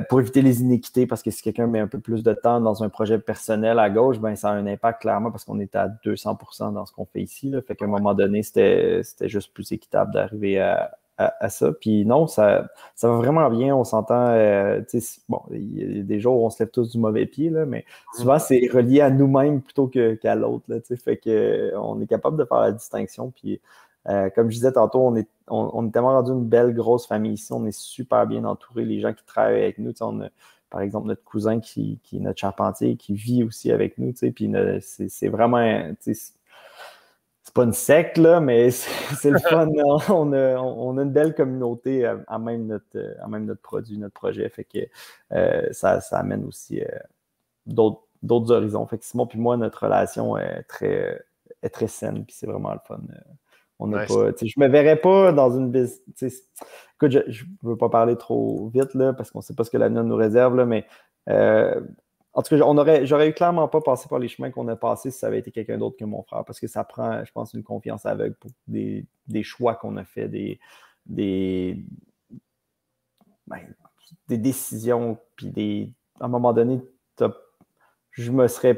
pour éviter les inéquités, parce que si quelqu'un met un peu plus de temps dans un projet personnel à gauche, ça a un impact clairement parce qu'on est à 200% dans ce qu'on fait ici. Là. Fait qu'à un moment donné, c'était juste plus équitable d'arriver à ça. Puis non, ça va vraiment bien. On s'entend. Bon, il y a des jours où on se lève tous du mauvais pied, là, mais souvent, c'est relié à nous-mêmes plutôt qu'à l'autre. Fait que on est capable de faire la distinction. Puis Comme je disais tantôt, on est tellement rendu une belle grosse famille ici. On est super bien entouré. Les gens qui travaillent avec nous, on a, par exemple, notre cousin qui est notre charpentier, qui vit aussi avec nous. Puis c'est vraiment... C'est pas une secte, là, mais c'est le fun. On a une belle communauté à même notre produit, notre projet. Fait que ça amène aussi d'autres horizons. Fait que Simon puis moi, notre relation est très saine, puis c'est vraiment le fun. On n'a pas, je me verrais pas dans une business. Écoute, je ne veux pas parler trop vite là, parce qu'on ne sait pas ce que l'avenir nous réserve, là, mais en tout cas, j'aurais clairement pas passé par les chemins qu'on a passés si ça avait été quelqu'un d'autre que mon frère, parce que ça prend, je pense, une confiance aveugle pour des choix qu'on a fait, des décisions, puis à un moment donné, je me serais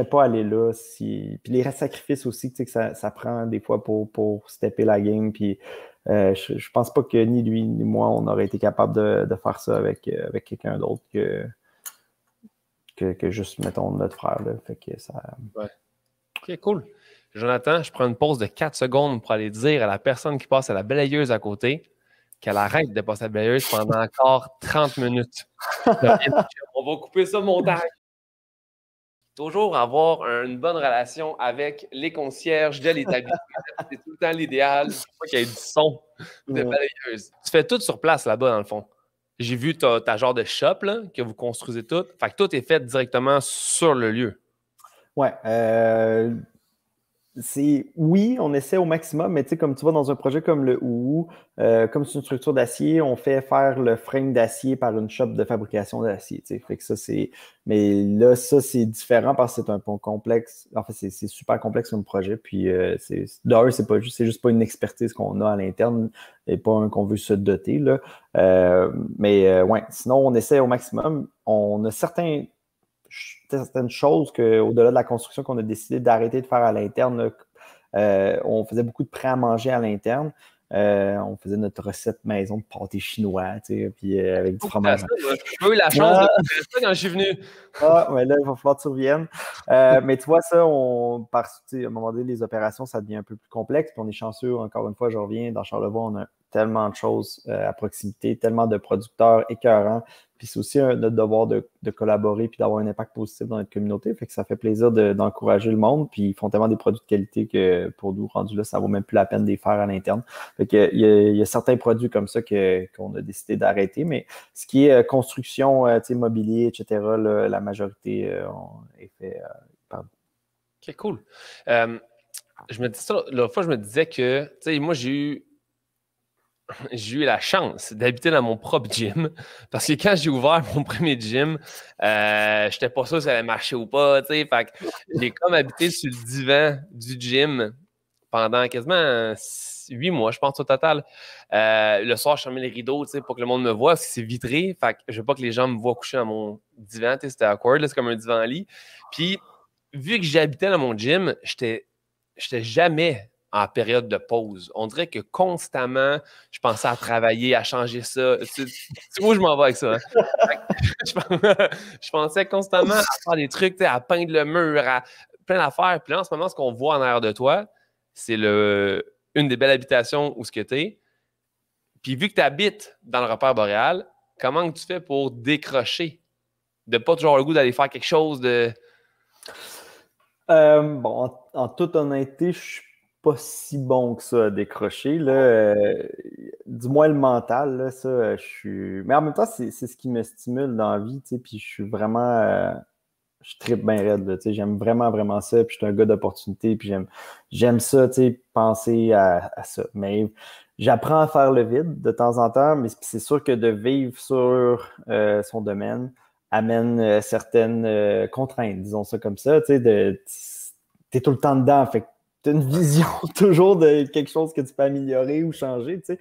pas allé là. Puis les sacrifices aussi, tu sais, que ça prend des fois pour stepper la game. Puis je pense pas que ni lui ni moi, on aurait été capable de faire ça avec quelqu'un d'autre que juste, mettons, notre frère. Là. Fait que ça... Ouais. OK, cool. Jonathan, je prends une pause de 4 secondes pour aller dire à la personne qui passe à la balayeuse à côté qu'elle arrête de passer à la balayeuse pendant encore 30 minutes. On va couper ça au montage. Toujours avoir une bonne relation avec les concierges de l'établissement. C'est tout le temps l'idéal. Il faut qu'il y ait du son de balayeuse. Tu fais tout sur place là-bas, dans le fond. J'ai vu ta genre de shop là, que vous construisez tout. Fait que tout est fait directement sur le lieu. Ouais. Oui, on essaie au maximum, mais tu sais, comme tu vois, dans un projet comme le OUOU, comme c'est une structure d'acier, on fait faire le frame d'acier par une shop de fabrication d'acier. Fait que ça, mais là, ça, c'est différent parce que c'est un peu complexe. En fait, c'est super complexe comme projet. Puis d'ailleurs, c'est juste pas une expertise qu'on a à l'interne et pas un qu'on veut se doter. Là. Mais ouais, sinon, on essaie au maximum. On a certaines choses au-delà de la construction qu'on a décidé d'arrêter de faire à l'interne. On faisait beaucoup de prêts à manger à l'interne. On faisait notre recette maison de pâté chinois, puis avec du fromage. J'ai pas eu la chance de faire ça quand je suis venu. Mais là, il va falloir que tu reviennes. Mais tu vois, ça, à un moment donné, les opérations, ça devient un peu plus complexe. Puis on est chanceux, encore une fois, je reviens, dans Charlevoix, on a tellement de choses à proximité, tellement de producteurs écœurants. Puis c'est aussi notre devoir de collaborer puis d'avoir un impact positif dans notre communauté. Fait que ça fait plaisir d'encourager le monde. Puis ils font tellement des produits de qualité que pour nous, rendu là, ça vaut même plus la peine de les faire à l'interne. Fait que il y a certains produits comme ça qu'on a décidé d'arrêter. Mais ce qui est construction, mobilier, etc., là, la majorité est fait par... OK, cool. Je me dis ça, l'autre fois, je me disais que, tu sais, moi, j'ai eu la chance d'habiter dans mon propre gym parce que quand j'ai ouvert mon premier gym, j'étais pas sûr si ça allait marcher ou pas, tu sais. Fait que j'ai comme habité sur le divan du gym pendant quasiment 8 mois, je pense, au total. Le soir, je fermais les rideaux, tu sais, pour que le monde me voie parce que c'est vitré. Fait que je veux pas que les gens me voient coucher dans mon divan, tu sais, c'était awkward, là, c'est comme un divan-lit. Puis, vu que j'habitais dans mon gym, j'étais jamais en période de pause. On dirait que constamment, je pensais à travailler, à changer ça. Tu sais où je m'en vais avec ça? Hein? Je pensais constamment à faire des trucs, à peindre le mur, à plein d'affaires. Puis là, en ce moment, ce qu'on voit en arrière de toi, c'est une des belles habitations où ce que tu es. Puis vu que tu habites dans le repère boréal, comment tu fais pour décrocher? De pas toujours le goût d'aller faire quelque chose de... Bon, en toute honnêteté, je suis pas si bon que ça à décrocher. Là. Du moins le mental, là, ça, je suis. Mais en même temps, c'est ce qui me stimule dans la vie, tu sais, puis je suis vraiment. Je trippe bien raide, là, tu sais, j'aime vraiment, vraiment ça, puis je suis un gars d'opportunité, puis j'aime ça, tu sais, penser à ça. Mais j'apprends à faire le vide de temps en temps, mais c'est sûr que de vivre sur son domaine amène certaines contraintes, disons ça comme ça, tu sais, t'es tout le temps dedans, fait que t'as une vision toujours de quelque chose que tu peux améliorer ou changer, tu sais.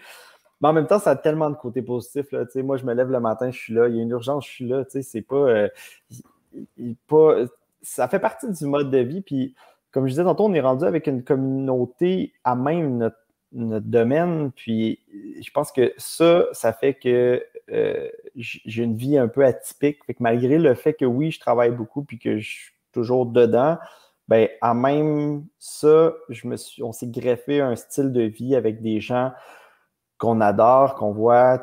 Mais en même temps, ça a tellement de côtés positifs, là, tu sais. Moi, je me lève le matin, je suis là, il y a une urgence, je suis là, tu sais, c'est pas, ça fait partie du mode de vie. Puis, comme je disais tantôt, on est rendu avec une communauté à même notre domaine. Puis, je pense que ça fait que j'ai une vie un peu atypique. Fait que malgré le fait que oui, je travaille beaucoup puis que je suis toujours dedans, Ben, à même ça, on s'est greffé un style de vie avec des gens qu'on adore, qu'on voit.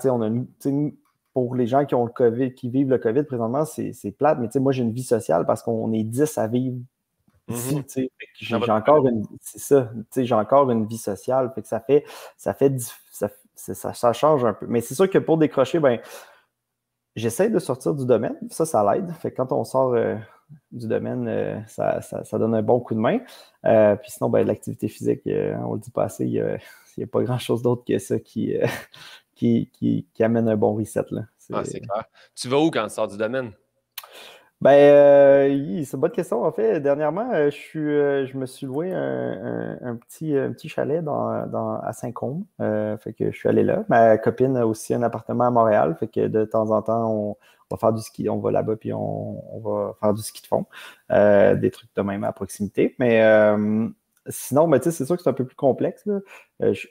Pour les gens qui ont le COVID, qui vivent le COVID présentement, c'est plate, mais moi, j'ai une vie sociale parce qu'on est 10 à vivre ici. J'ai encore une vie sociale. Fait que ça change un peu. Mais c'est sûr que pour décrocher, ben, j'essaie de sortir du domaine. Ça l'aide. Fait que quand on sort du domaine, ça donne un bon coup de main. Puis sinon, ben, l'activité physique, on le dit pas assez, il n'y a pas grand-chose d'autre que ça qui amène un bon reset. Là. C'est clair. Tu vas où quand tu sors du domaine? Ben, c'est une bonne question. En fait, dernièrement, je me suis loué un petit chalet à Saint-Côme. Fait que je suis allé là. Ma copine a aussi un appartement à Montréal. Fait que de temps en temps, on va faire du ski. On va là-bas puis on va faire du ski de fond. Des trucs de même à proximité. Mais sinon, ben, c'est sûr que c'est un peu plus complexe. Là.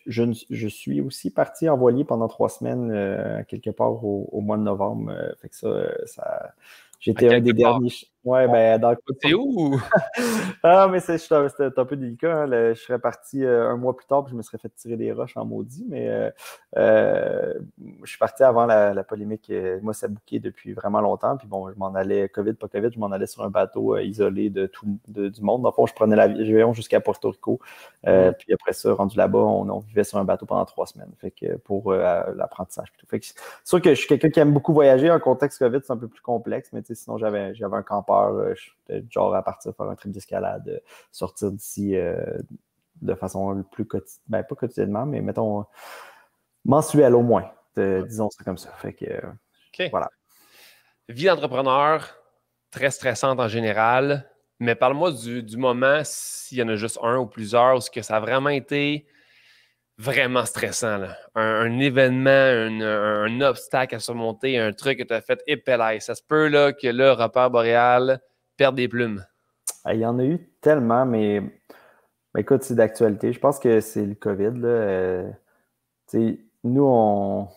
Je suis aussi parti en voilier pendant 3 semaines quelque part au mois de novembre. Fait que ça j'étais un des derniers. Ouais, ben, C'est où? Ah, mais c'était un peu délicat. Hein. Je serais parti un mois plus tard, puis je me serais fait tirer des roches en maudit. Mais je suis parti avant la polémique. Moi, ça bouquait depuis vraiment longtemps. Puis bon, je m'en allais, COVID, pas COVID, je m'en allais sur un bateau isolé du monde. Dans le fond, je prenais l'avion jusqu'à Porto Rico. Puis après ça, rendu là-bas, on vivait sur un bateau pendant 3 semaines. Fait que pour l'apprentissage. Fait que c'est sûr que je suis quelqu'un qui aime beaucoup voyager. En contexte COVID, c'est un peu plus complexe. Mais sinon, j'avais un campeur. J'étais genre à partir faire un trip d'escalade, sortir d'ici de façon plus quotidienne. Ben, pas quotidiennement, mais mettons mensuelle au moins. Disons ça comme ça. Fait que voilà. Vie d'entrepreneur, très stressante en général. Mais parle-moi du moment, s'il y en a juste un ou plusieurs, où que ça a vraiment été vraiment stressant. Là. Un événement, un obstacle à surmonter, un truc que tu as fait épelaille. Ça se peut là, que le repère boréal perde des plumes. Il y en a eu tellement, mais écoute, c'est d'actualité. Je pense que c'est le COVID. Là. Nous, on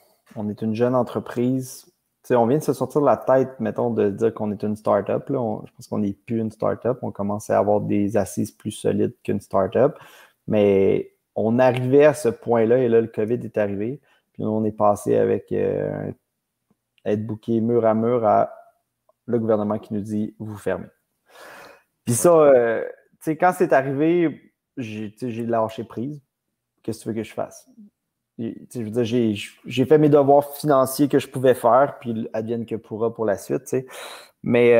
est une jeune entreprise. On vient de se sortir de la tête, mettons, de dire qu'on est une start-up. Là. Je pense qu'on n'est plus une start-up. On commençait à avoir des assises plus solides qu'une start-up. Mais on arrivait à ce point-là et là, le COVID est arrivé. Puis on est passé avec être booké mur à mur à le gouvernement qui nous dit « vous fermez ». Puis ça, quand c'est arrivé, j'ai lâché prise. Qu'est-ce que tu veux que je fasse? Je veux dire, j'ai fait mes devoirs financiers que je pouvais faire, puis advienne que pourra pour la suite. T'sais. Mais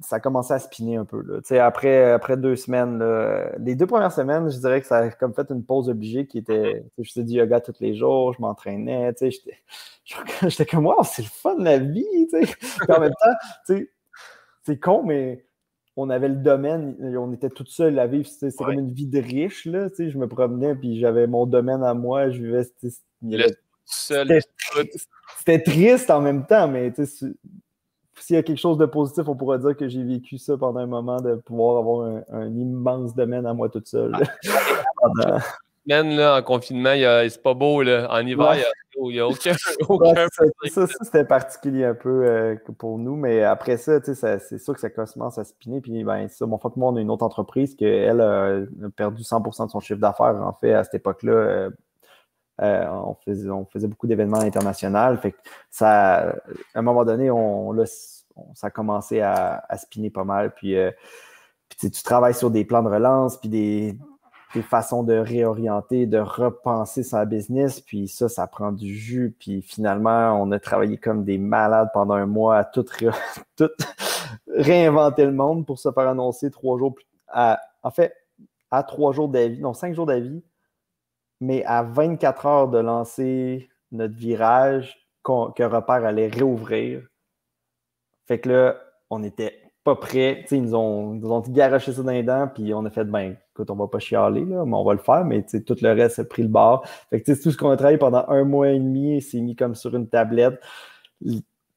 ça a commencé à spinner un peu. Là. Après 2 semaines, là, les 2 premières semaines, je dirais que ça a comme fait une pause obligée qui était. Je faisais du yoga tous les jours, je m'entraînais. J'étais comme, wow, c'est le fun de la vie. Puis en même temps, c'est con, mais on avait le domaine, on était tout seul à vivre. C'est comme une vie de riche. Là, je me promenais, puis j'avais mon domaine à moi. Je vivais. C'était triste en même temps, mais s'il y a quelque chose de positif, on pourrait dire que j'ai vécu ça pendant un moment de pouvoir avoir un immense domaine à moi toute seule. Là, en confinement, c'est pas beau. Là. En hiver, il n'y a aucun. Ça, c'était particulier un peu pour nous, mais après ça, c'est sûr que ça commence à spinner. Puis, ben, ça, mon frère et moi, on a une autre entreprise qu'elle a perdu 100% de son chiffre d'affaires. En fait, à cette époque-là, on faisait beaucoup d'événements internationaux. Fait que à un moment donné, ça a commencé à spinner pas mal. Puis tu travailles sur des plans de relance, puis des façons de réorienter, de repenser sa business, puis ça prend du jus, puis finalement, on a travaillé comme des malades pendant un mois à tout réinventer le monde pour se faire annoncer 3 jours à 3 jours d'avis, non, 5 jours d'avis, mais à 24 heures de lancer notre virage, que Repère allait réouvrir. Fait que là, on n'était pas prêts. Ils nous ont garoché ça dans les dents, puis on a fait, ben, écoute, on va pas chialer, là, mais on va le faire, mais tout le reste a pris le bord. Fait que tout ce qu'on a travaillé pendant 1 mois et demi, c'est mis comme sur une tablette.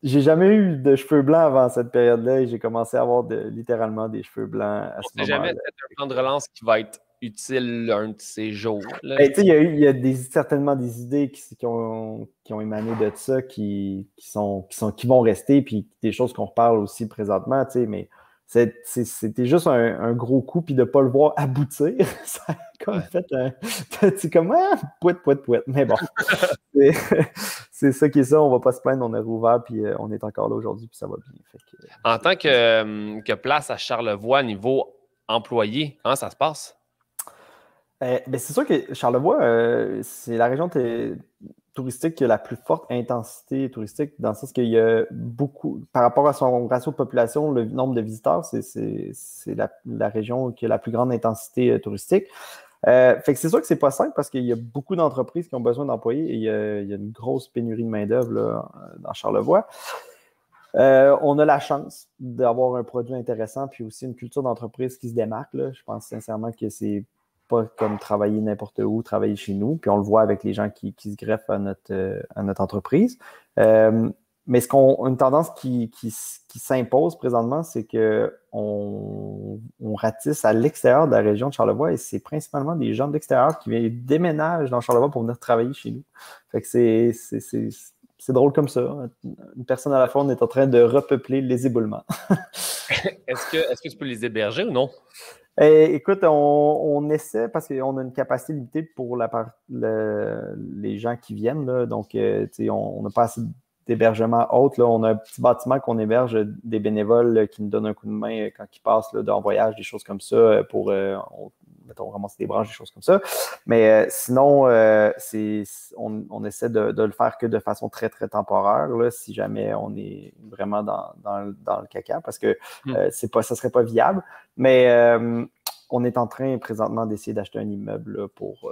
J'ai jamais eu de cheveux blancs avant cette période-là et j'ai commencé à avoir littéralement des cheveux blancs à ce moment-là. Jamais un plan de relance qui va être utile un de ces jours. Ben, il y a certainement des idées qui ont émané de ça qui vont rester, puis des choses qu'on reparle aussi présentement, mais c'était juste un gros coup, puis de ne pas le voir aboutir, ça a comme fait un... C'est comme, pouet. Mais bon, c'est ça qui est ça, on va pas se plaindre, on est rouvert, puis on est encore là aujourd'hui, puis ça va bien. Fait que, En tant que place à Charlevoix, niveau employé, comment ça se passe? Ben, c'est sûr que Charlevoix, c'est la région touristique qui a la plus forte intensité touristique, dans le sens qu'il y a beaucoup, par rapport à son ratio de population, le nombre de visiteurs, c'est la région qui a la plus grande intensité touristique. Fait que c'est sûr que c'est pas simple parce qu'il y a beaucoup d'entreprises qui ont besoin d'employés et il y a une grosse pénurie de main-d'œuvre là, dans Charlevoix. On a la chance d'avoir un produit intéressant puis aussi une culture d'entreprise qui se démarque, là. Je pense sincèrement que c'est pas comme travailler n'importe où, travailler chez nous. Puis on le voit avec les gens qui se greffent à notre entreprise. Mais une tendance qui s'impose présentement, c'est qu'on ratisse à l'extérieur de la région de Charlevoix et c'est principalement des gens de l'extérieur qui déménagent dans Charlevoix pour venir travailler chez nous. Fait que c'est drôle comme ça. Une personne à la fois, on est en train de repeupler les éboulements. Est-ce que tu peux les héberger ou non? Écoute, on essaie parce qu'on a une capacité limitée pour les gens qui viennent. Là. Donc, on n'a pas assez d'hébergement haute. Là. On a un petit bâtiment qu'on héberge des bénévoles qui nous donnent un coup de main quand ils passent là, en voyage, des choses comme ça, pour mettons, ramasser des branches, des choses comme ça. Mais sinon, on essaie de le faire que de façon très, très temporaire, là, si jamais on est vraiment dans le caca, parce que ça serait pas viable. Mais on est en train présentement d'essayer d'acheter un immeuble là, pour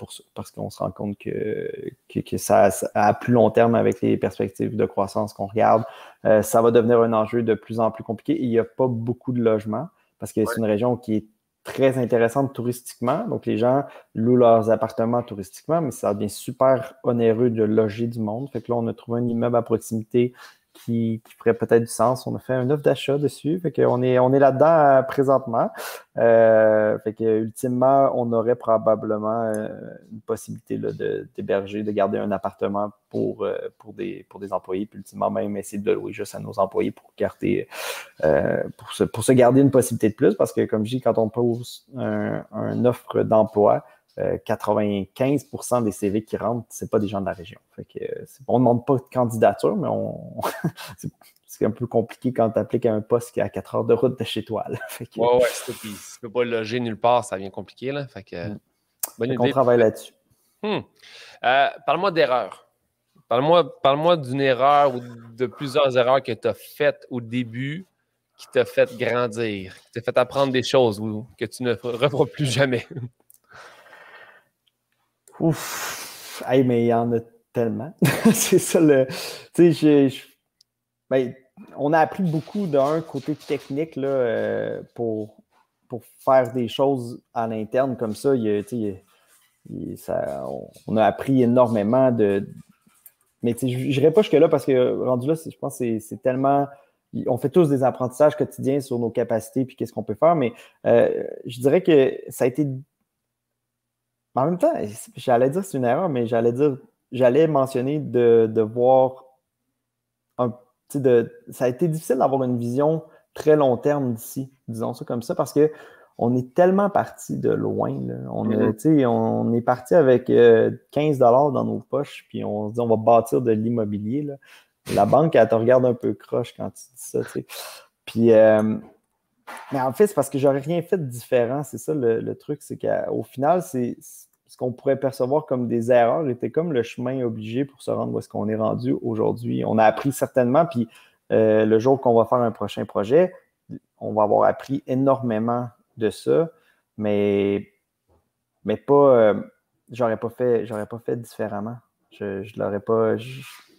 ça, parce qu'on se rend compte que ça, à plus long terme, avec les perspectives de croissance qu'on regarde, ça va devenir un enjeu de plus en plus compliqué. Et il n'y a pas beaucoup de logements, parce que c'est une région qui est très intéressante touristiquement. Donc, les gens louent leurs appartements touristiquement, mais ça devient super onéreux de loger du monde. Fait que là, on a trouvé un immeuble à proximité qui ferait peut-être du sens. On a fait une offre d'achat dessus. Fait qu'on est là-dedans présentement. Fait que ultimement, on aurait probablement une possibilité là, d'héberger, de garder un appartement pour des employés, puis ultimement même essayer de le louer juste à nos employés pour garder pour se garder une possibilité de plus, parce que comme je dis, quand on pose une offre d'emploi, 95% des CV qui rentrent, c'est pas des gens de la région. Fait que on ne demande pas de candidature, mais c'est un peu compliqué quand tu appliques à un poste qui est à 4 heures de route de chez toi. Là. Fait que, ouais, c'est ça. Puis si tu peux pas loger nulle part, ça devient compliqué. Là. Fait que, bonne idée. On travaille là-dessus. Parle-moi d'erreurs. Parle-moi d'une erreur ou de plusieurs erreurs que tu as faites au début qui t'a fait grandir, qui t'a fait apprendre des choses ou que tu ne referas plus jamais. Ouf! Hey, mais il y en a tellement. C'est ça le. Tu sais, ben, on a appris beaucoup d'un côté technique là, pour faire des choses à l'interne comme ça. On a appris énormément de. Mais je n'irai pas jusque-là parce que rendu là, je pense que c'est tellement. On fait tous des apprentissages quotidiens sur nos capacités puis qu'est-ce qu'on peut faire, mais je dirais que ça a été. En même temps, j'allais dire c'est une erreur, mais j'allais mentionner de voir ça a été difficile d'avoir une vision très long terme d'ici, disons ça comme ça, parce que on est tellement parti de loin. Là. On est parti avec 15 $ dans nos poches, puis on se dit on va bâtir de l'immobilier. Là. La banque, elle te regarde un peu croche quand tu dis ça. T'sais. Puis, mais en fait, c'est parce que j'aurais rien fait de différent. C'est ça le truc, c'est qu'au final, c'est ce qu'on pourrait percevoir comme des erreurs était comme le chemin obligé pour se rendre où est-ce qu'on est rendu aujourd'hui. On a appris certainement, puis le jour qu'on va faire un prochain projet, on va avoir appris énormément de ça, mais pas, j'aurais pas fait différemment. Je l'aurais pas.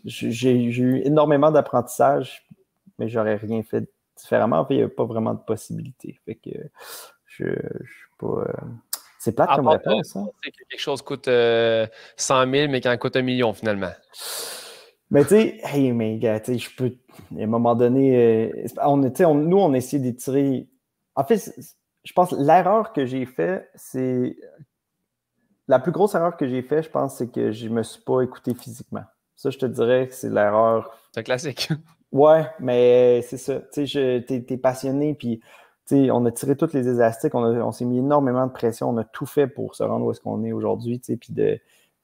J'ai eu énormément d'apprentissage, mais j'aurais rien fait différemment. En fait, il n'y a pas vraiment de possibilité. Fait que je suis pas. C'est plate comme réponse. Hein? C'est que quelque chose coûte 100 000, mais qu'il en coûte 1 million finalement. Mais tu sais, hey, mais gars, tu sais, je peux. À un moment donné, nous, on essaie d'étirer. En fait, je pense que l'erreur que j'ai faite, c'est. La plus grosse erreur que j'ai faite, je pense, c'est que je ne me suis pas écouté physiquement. Ça, je te dirais que c'est l'erreur. C'est un classique. Ouais, mais c'est ça. Tu sais, t'es passionné, puis tu sais, on a tiré toutes les élastiques, on s'est mis énormément de pression, on a tout fait pour se rendre où est-ce qu'on est aujourd'hui, tu sais, puis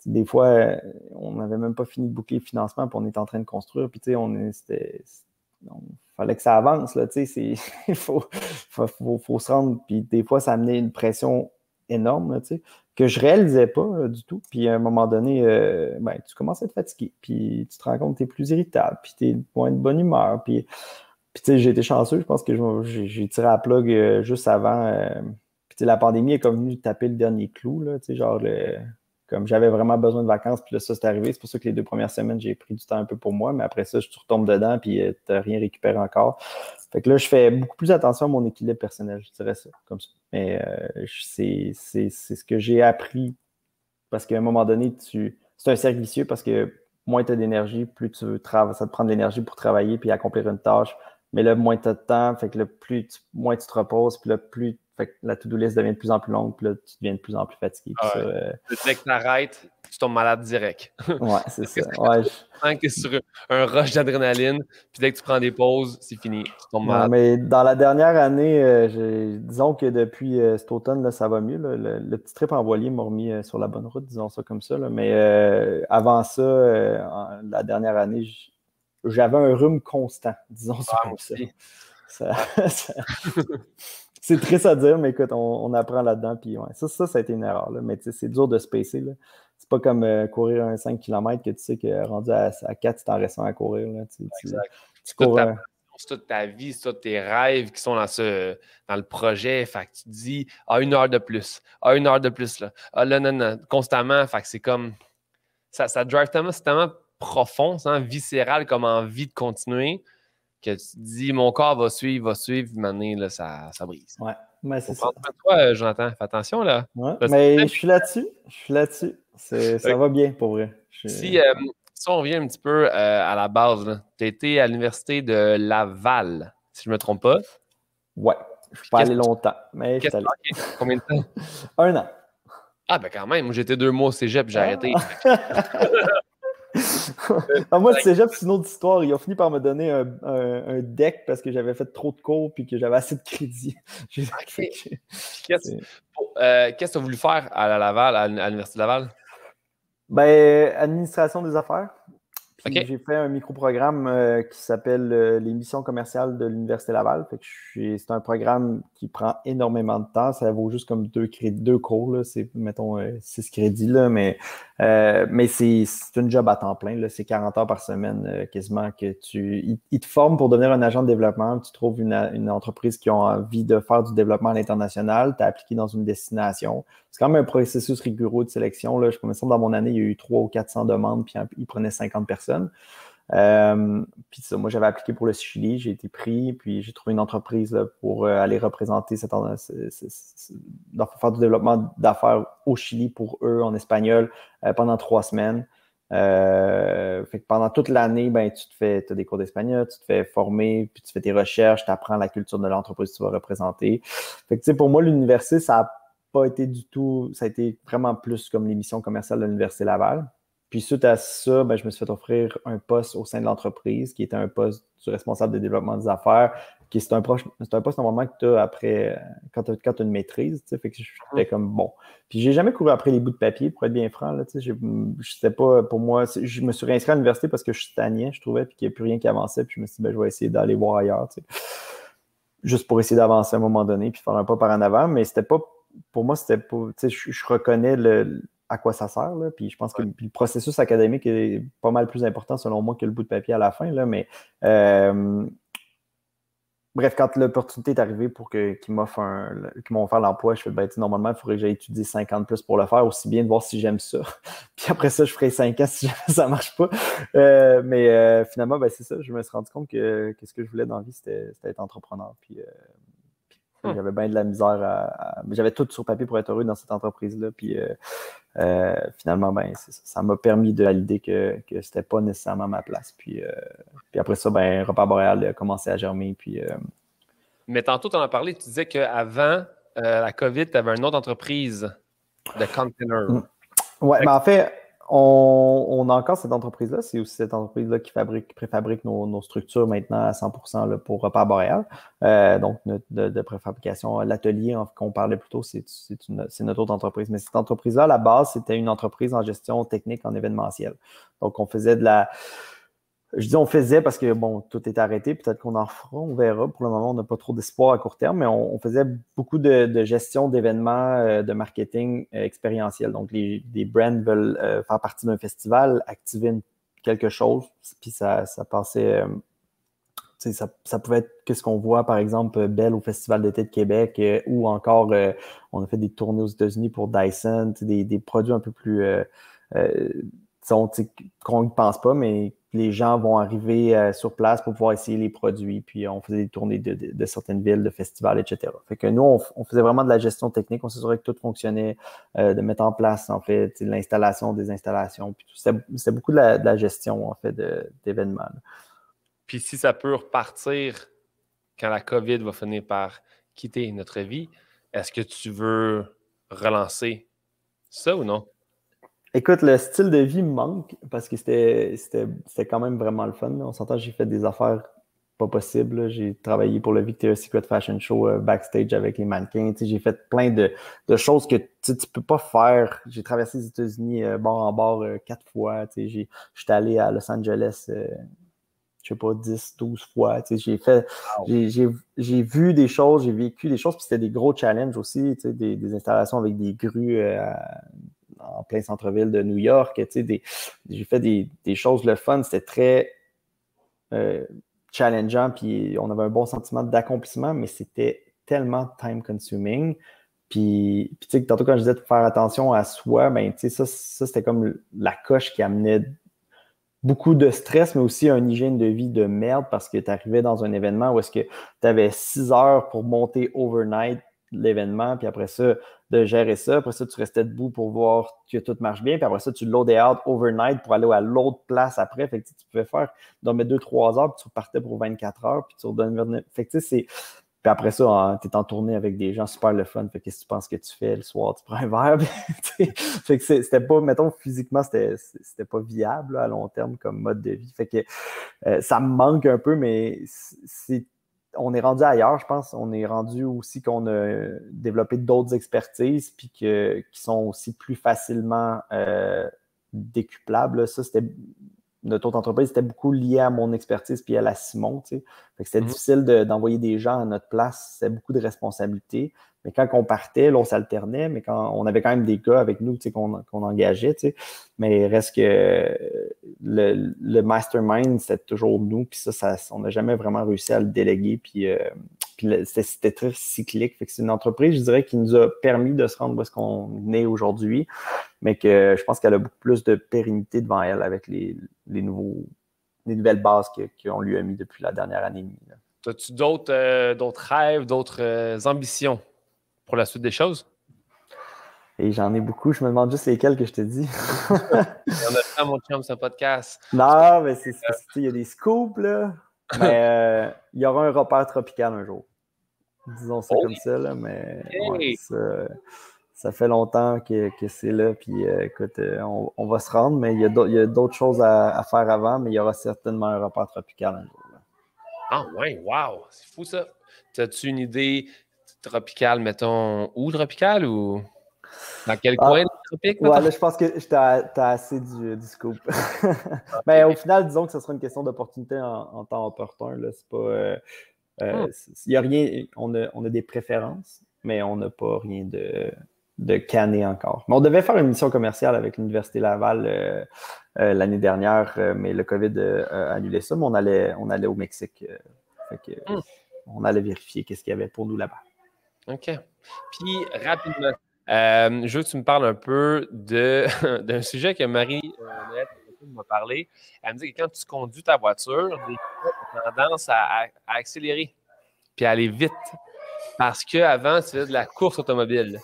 des fois, on n'avait même pas fini de boucler le financement, puis on était en train de construire, puis tu sais, fallait que ça avance, là, tu sais, il faut se rendre, puis des fois, ça amenait une pression énorme, là, tu sais, que je réalisais pas du tout, puis à un moment donné, ben, tu commences à être fatigué, puis tu te rends compte que tu es plus irritable, puis tu es moins de bonne humeur, puis tu sais, j'ai été chanceux, je pense que j'ai tiré la plug juste avant, puis tu sais, la pandémie est comme venue taper le dernier clou, là, tu sais, genre, comme j'avais vraiment besoin de vacances, puis là, ça, c'est arrivé. C'est pour ça que les 2 premières semaines, j'ai pris du temps un peu pour moi, mais après ça, je retombe dedans, puis t'as rien récupéré encore. Fait que là, je fais beaucoup plus attention à mon équilibre personnel, je dirais ça, comme ça. Mais c'est ce que j'ai appris, parce qu'à un moment donné, c'est un cercle vicieux, parce que moins tu as d'énergie, plus tu travailles, ça te prend de l'énergie pour travailler puis accomplir une tâche. Mais là, moins tu as de temps, fait que là, moins tu te reposes, puis là, fait que la to-do list devient de plus en plus longue, puis là, tu deviens de plus en plus fatigué. Puis ça, Dès que tu arrêtes, tu tombes malade direct. ouais, c'est ça. Ouais, que tu es sur un rush d'adrénaline, puis dès que tu prends des pauses, c'est fini. Tu tombes Ouais, malade. mais dans la dernière année, disons que depuis cet automne, là, ça va mieux. Là. Le petit trip en voilier m'a remis sur la bonne route, disons ça comme ça. Là. Mais avant ça, la dernière année, j'avais un rhume constant, disons ça comme ça. C'est triste à dire, mais écoute, on apprend là-dedans. Puis ouais, ça a été une erreur. Là. Mais c'est dur de se pacer. Là. C'est pas comme courir un 5 km que tu sais que rendu à 4, tu t'en restes à courir. Là. Tu cours c'est toute ta vie, c'est tous tes rêves qui sont dans le projet. Fait que tu te dis, 1 heure de plus, 1 heure de plus, là. Là, non, constamment. Fait que c'est comme, ça drive tellement, c'est tellement profond, c'est viscéral comme envie de continuer que tu te dis, mon corps va suivre, maintenant, là, ça brise. Ouais, mais c'est ça. Toi, Jonathan, fais attention, là. Ouais, mais je suis là-dessus. Ça va bien, pour vrai. Si on revient un petit peu à la base, tu as été à l'université de Laval, si je ne me trompe pas. Ouais, je ne suis pas allé longtemps, mais je suis allé. Combien de temps? 1 an. Ah, ben quand même, moi j'étais 2 mois au cégep, j'ai arrêté. Moi, le cégep, c'est une autre histoire. Ils ont fini par me donner un deck parce que j'avais fait trop de cours et que j'avais assez de crédit. Qu'est-ce que tu as voulu faire à Laval, à l'Université de Laval? Ben, administration des affaires. Puis Okay. j'ai fait un micro-programme qui s'appelle les missions commerciales de l'Université Laval. C'est un programme qui prend énormément de temps. Ça vaut juste comme 2 cours. Là. C'est, mettons, 6 crédits. Là, mais c'est une job à temps plein. Là. C'est 40 heures par semaine quasiment que ils te forment pour devenir un agent de développement. Tu trouves une entreprise qui a envie de faire du développement à l'international. Tu as appliqué dans une destination. C'est quand même un processus rigoureux de sélection. Là. Je me sens dans mon année, il y a eu 300 ou 400 demandes, puis ils prenaient 50 personnes. Puis ça, moi, j'avais appliqué pour le Chili, j'ai été pris, puis j'ai trouvé une entreprise là, pour aller représenter faire du développement d'affaires au Chili pour eux en espagnol pendant 3 semaines. Fait que pendant toute l'année, ben, tu as des cours d'espagnol, tu te fais former, puis tu fais tes recherches, tu apprends la culture de l'entreprise que tu vas représenter. Fait que, pour moi, l'université, ça a pas été du tout, ça a été vraiment plus comme l'émission commerciale de l'Université Laval. Puis suite à ça, ben, je me suis fait offrir un poste au sein de l'entreprise qui était un poste du responsable de développement des affaires, qui c'est un poste normalement que tu as après, quand tu as une maîtrise, fait que j'étais comme bon. Puis j'ai jamais couru après les bouts de papier, pour être bien franc, là, je sais pas, pour moi, je me suis réinscrit à l'université parce que je stagnais, je trouvais, puis qu'il n'y avait plus rien qui avançait, puis je me suis dit, ben, je vais essayer d'aller voir ailleurs, juste pour essayer d'avancer à un moment donné, puis faire un pas par en avant, mais c'était pas, pour moi, c'était pas, je reconnais à quoi ça sert, là, puis je pense que le processus académique est pas mal plus important selon moi que le bout de papier à la fin, là, mais bref, quand l'opportunité est arrivée pour qu'ils m'ont offert l'emploi, je fais, ben, normalement, il faudrait que j'aille étudier 50 plus pour le faire, aussi bien de voir si j'aime ça. Puis après ça, je ferai 5 ans si jamais ça marche pas. Mais finalement, ben, c'est ça. Je me suis rendu compte que ce que je voulais dans la vie, c'était être entrepreneur. Puis j'avais bien de la misère j'avais tout sur papier pour être heureux dans cette entreprise-là. Puis finalement, ben, ça m'a permis de valider que c'était pas nécessairement ma place. Puis après ça, ben, Repas Boréal a commencé à germer. Puis, Mais tantôt, tu en as parlé, tu disais qu'avant la COVID, tu avais une autre entreprise de container. Ouais, mais en fait, On a encore cette entreprise-là. C'est aussi cette entreprise-là qui préfabrique nos structures maintenant à 100% là, pour Repère Boréal. Donc, de préfabrication. L'atelier qu'on parlait plus tôt, c'est notre autre entreprise. Mais cette entreprise-là, à la base, c'était une entreprise en gestion technique en événementiel. Donc, on faisait je dis on faisait parce que, bon, tout est arrêté. Peut-être qu'on en fera, on verra. Pour le moment, on n'a pas trop d'espoir à court terme, mais on faisait beaucoup de gestion d'événements, de marketing expérientiel. Donc, les brands veulent faire partie d'un festival, activer quelque chose, puis ça passait... ça pouvait être qu'est-ce qu'on voit, par exemple, Belle au Festival d'été de Québec, ou encore, on a fait des tournées aux États-Unis pour Dyson, des produits un peu plus... qu'on ne pense pas, mais les gens vont arriver sur place pour pouvoir essayer les produits. Puis on faisait des tournées de certaines villes, de festivals, etc. Fait que nous, on faisait vraiment de la gestion technique. On s'assurait que tout fonctionnait, de mettre en place, en fait, l'installation des installations. Puis c'était beaucoup de la gestion, en fait, d'événements. Puis si ça peut repartir quand la COVID va finir par quitter notre vie, est-ce que tu veux relancer ça ou non? Écoute, le style de vie me manque parce que c'était quand même vraiment le fun. On s'entend, j'ai fait des affaires pas possibles. J'ai travaillé pour le Victoria's Secret Fashion Show backstage avec les mannequins. J'ai fait plein de choses que tu peux pas faire. J'ai traversé les États-Unis bord en bord 4 fois. J'étais allé à Los Angeles, je sais pas, 10, 12 fois. J'ai vu des choses, j'ai vécu des choses, puis c'était des gros challenges aussi, des installations avec des grues en plein centre-ville de New York. J'ai fait des choses, le fun, c'était très challengeant, puis on avait un bon sentiment d'accomplissement, mais c'était tellement time-consuming. Puis tantôt, quand je disais de faire attention à soi, ben, ça c'était comme la coche qui amenait beaucoup de stress, mais aussi une hygiène de vie de merde parce que tu arrivais dans un événement où est-ce que tu avais 6 heures pour monter overnight l'événement, puis après ça, de gérer ça. Après ça, tu restais debout pour voir que tout marche bien, puis après ça, tu loadais out overnight pour aller à l'autre place après. Fait que tu pouvais dormir 2-3 heures, puis tu repartais pour 24 heures, puis tu redonnais. Fait que c'est... Puis après ça, tu es en tournée avec des gens super le fun. Fait que qu'est-ce que tu penses que tu fais le soir? Tu prends un verre. Fait que c'était pas, mettons, physiquement, c'était pas viable là, à long terme comme mode de vie. Fait que ça me manque un peu, mais on est rendu ailleurs, je pense. On est rendu aussi qu'on a développé d'autres expertises puis qui sont aussi plus facilement décuplables. Ça, c'était... Notre autre entreprise, c'était beaucoup lié à mon expertise puis à la Simon, tu sais. Fait que c'était difficile d'envoyer des gens à notre place. C'était beaucoup de responsabilités. Mais quand on partait, là, on s'alternait, mais quand on avait quand même des gars avec nous, tu sais, qu'on engageait, tu sais. Mais il reste que le mastermind, c'était toujours nous. Puis ça, on n'a jamais vraiment réussi à le déléguer. Puis c'était très cyclique. Fait que c'est une entreprise, je dirais, qui nous a permis de se rendre où est-ce qu'on est aujourd'hui, mais que je pense qu'elle a beaucoup plus de pérennité devant elle avec les nouvelles bases qu'on lui a mis depuis la dernière année et demie. As-tu d'autres rêves, d'autres ambitions pour la suite des choses? Et j'en ai beaucoup. Je me demande juste lesquels que je te dis. On a fait mon chum, c'est un podcast. Non, mais il y a des scoops, là. Mais il y aura un repère tropical un jour. Disons ça comme ça, là. Mais ouais, ça fait longtemps que c'est là. Puis écoute, on va se rendre, mais il y a d'autres choses à faire avant, mais il y aura certainement un repère tropical un jour. Là. Ah ouais, wow! C'est fou ça. As-tu une idée tropicale, mettons, où tropicale ou dans quel coin tropique, mettons? Ouais, là, je pense que t'as assez du scoop. Mais au final, disons que ce sera une question d'opportunité en temps opportun. Là. C'est pas... y a rien... On a des préférences, mais on n'a pas rien de canné encore. Mais on devait faire une mission commerciale avec l'Université Laval l'année dernière, mais le COVID a annulé ça, mais on allait au Mexique. On allait vérifier qu'est-ce qu'il y avait pour nous là-bas. OK. Puis, rapidement, je veux que tu me parles un peu d'un sujet que Marie m'a parlé. Elle me dit que quand tu conduis ta voiture, des fois, tu as tendance à accélérer puis à aller vite. Parce qu'avant, tu faisais de la course automobile.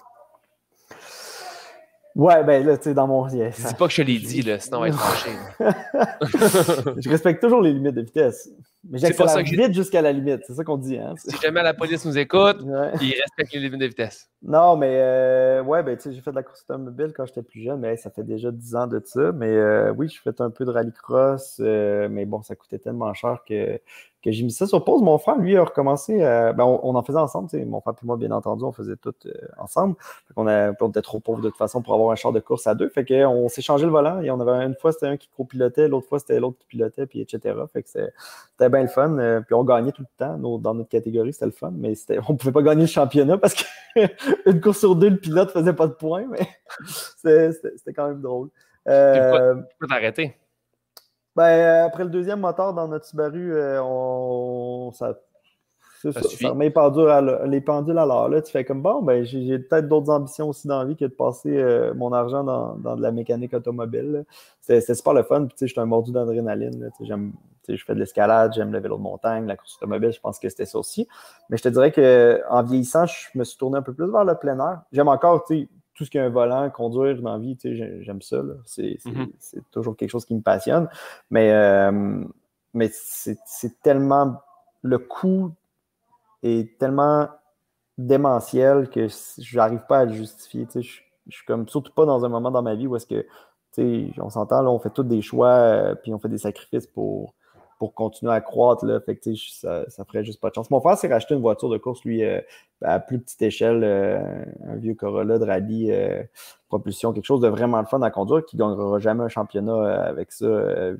Ouais, ben là, tu sais, dans mon... Dis pas que je te l'ai dit, là, sinon on va être fâché. Je respecte toujours les limites de vitesse. Mais j'accélère vite jusqu'à la limite, c'est ça qu'on dit. Hein? Si jamais la police nous écoute, ils respectent les limites de vitesse. Non, mais j'ai fait de la course automobile quand j'étais plus jeune, mais ça fait déjà 10 ans de ça. Mais oui, je fais un peu de rallycross, mais bon, ça coûtait tellement cher que j'ai mis ça sur pause. Mon frère, lui, a recommencé. On en faisait ensemble. Mon frère et moi, bien entendu, on faisait tout ensemble. On était trop pauvres de toute façon pour avoir un char de course à deux. Fait qu'on s'est changé le volant. Et on avait une fois, c'était un qui copilotait, l'autre fois, c'était l'autre qui pilotait, puis etc. Fait que c'était bien le fun. Puis on gagnait tout le temps. Dans notre catégorie, c'était le fun. Mais on pouvait pas gagner le championnat parce qu'une course sur deux, le pilote faisait pas de points. Mais c'était quand même drôle. Pourquoi t'arrêter? Après le deuxième moteur dans notre Subaru, ça remet les pendules à l'heure. Là, tu fais comme j'ai peut-être d'autres ambitions aussi dans la vie que de passer mon argent dans de la mécanique automobile. C'est super le fun. Puis, je suis un mordu d'adrénaline. Je fais de l'escalade, j'aime le vélo de montagne, la course automobile, je pense que c'était ça aussi. Mais je te dirais qu'en vieillissant, je me suis tourné un peu plus vers le plein air. J'aime encore tout ce qui est un volant, conduire dans la vie, j'aime ça. C'est toujours quelque chose qui me passionne. Mais c'est tellement... Le coût est tellement démentiel que je n'arrive pas à le justifier. Je suis comme surtout pas dans un moment dans ma vie où est-ce que, on s'entend, là, on fait tous des choix puis on fait des sacrifices pour continuer à croître. Là, fait que, ça ferait juste pas de chance. Mon frère s'est racheté une voiture de course, lui, à plus petite échelle, un vieux Corolla de rallye, propulsion, quelque chose de vraiment le fun à conduire, qui ne gagnera jamais un championnat avec ça.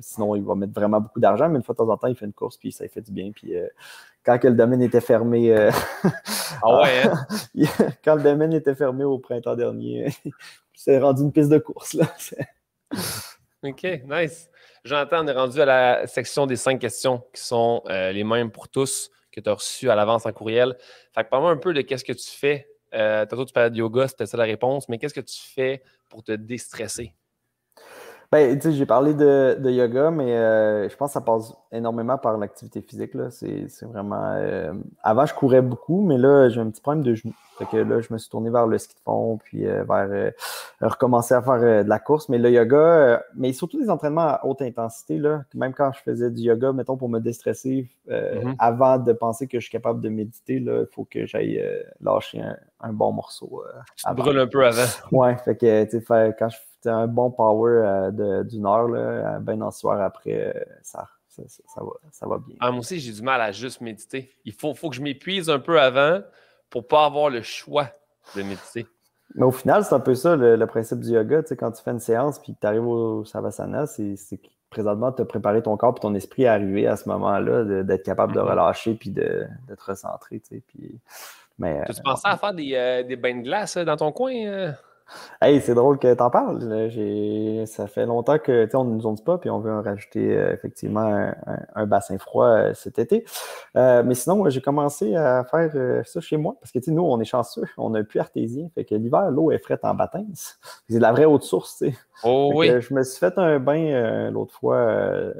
Sinon, il va mettre vraiment beaucoup d'argent, mais une fois de temps en temps, il fait une course, puis ça fait du bien. Puis quand le domaine était fermé... Ah ouais, hein? Quand le domaine était fermé au printemps dernier, c'est rendu une piste de course. Là. OK, nice. Jonathan, on est rendu à la section des 5 questions qui sont les mêmes pour tous, que tu as reçues à l'avance en courriel. Fait que parle-moi un peu de qu'est-ce que tu fais. Tantôt, tu parlais de yoga, c'était ça la réponse, mais qu'est-ce que tu fais pour te déstresser? J'ai parlé de yoga, mais je pense que ça passe énormément par l'activité physique. Là. C'est vraiment... Avant, je courais beaucoup, mais là, j'ai un petit problème de genou. Fait que là, je me suis tourné vers le ski de fond, puis vers recommencer à faire de la course. Mais le yoga, mais surtout des entraînements à haute intensité, là. Même quand je faisais du yoga, mettons, pour me déstresser, avant de penser que je suis capable de méditer, il faut que j'aille lâcher un bon morceau. Tu te brûles un peu avant. Ouais, fait que quand je fais un bon power d'une heure, là, ben dans le soir après, ça va bien. Moi aussi, j'ai du mal à juste méditer. Il faut que je m'épuise un peu avant pour ne pas avoir le choix de méditer. Mais au final, c'est un peu ça le principe du yoga. Quand tu fais une séance et que tu arrives au Savasana, c'est présentement tu as préparé ton corps et ton esprit à arriver à ce moment-là, d'être capable de relâcher puis de te recentrer. Puis, tu pensais à faire des bains de glace dans ton coin? Hey, c'est drôle que t'en parles. Ça fait longtemps que on ne nous dit pas, puis on veut en rajouter effectivement un bassin froid cet été. Mais sinon, moi, j'ai commencé à faire ça chez moi, parce que nous, on est chanceux, on n'a plus artésien. Fait que l'hiver, l'eau est frette en baptême. C'est de la vraie eau de source, tu sais. Oh oui. Je me suis fait un bain l'autre fois.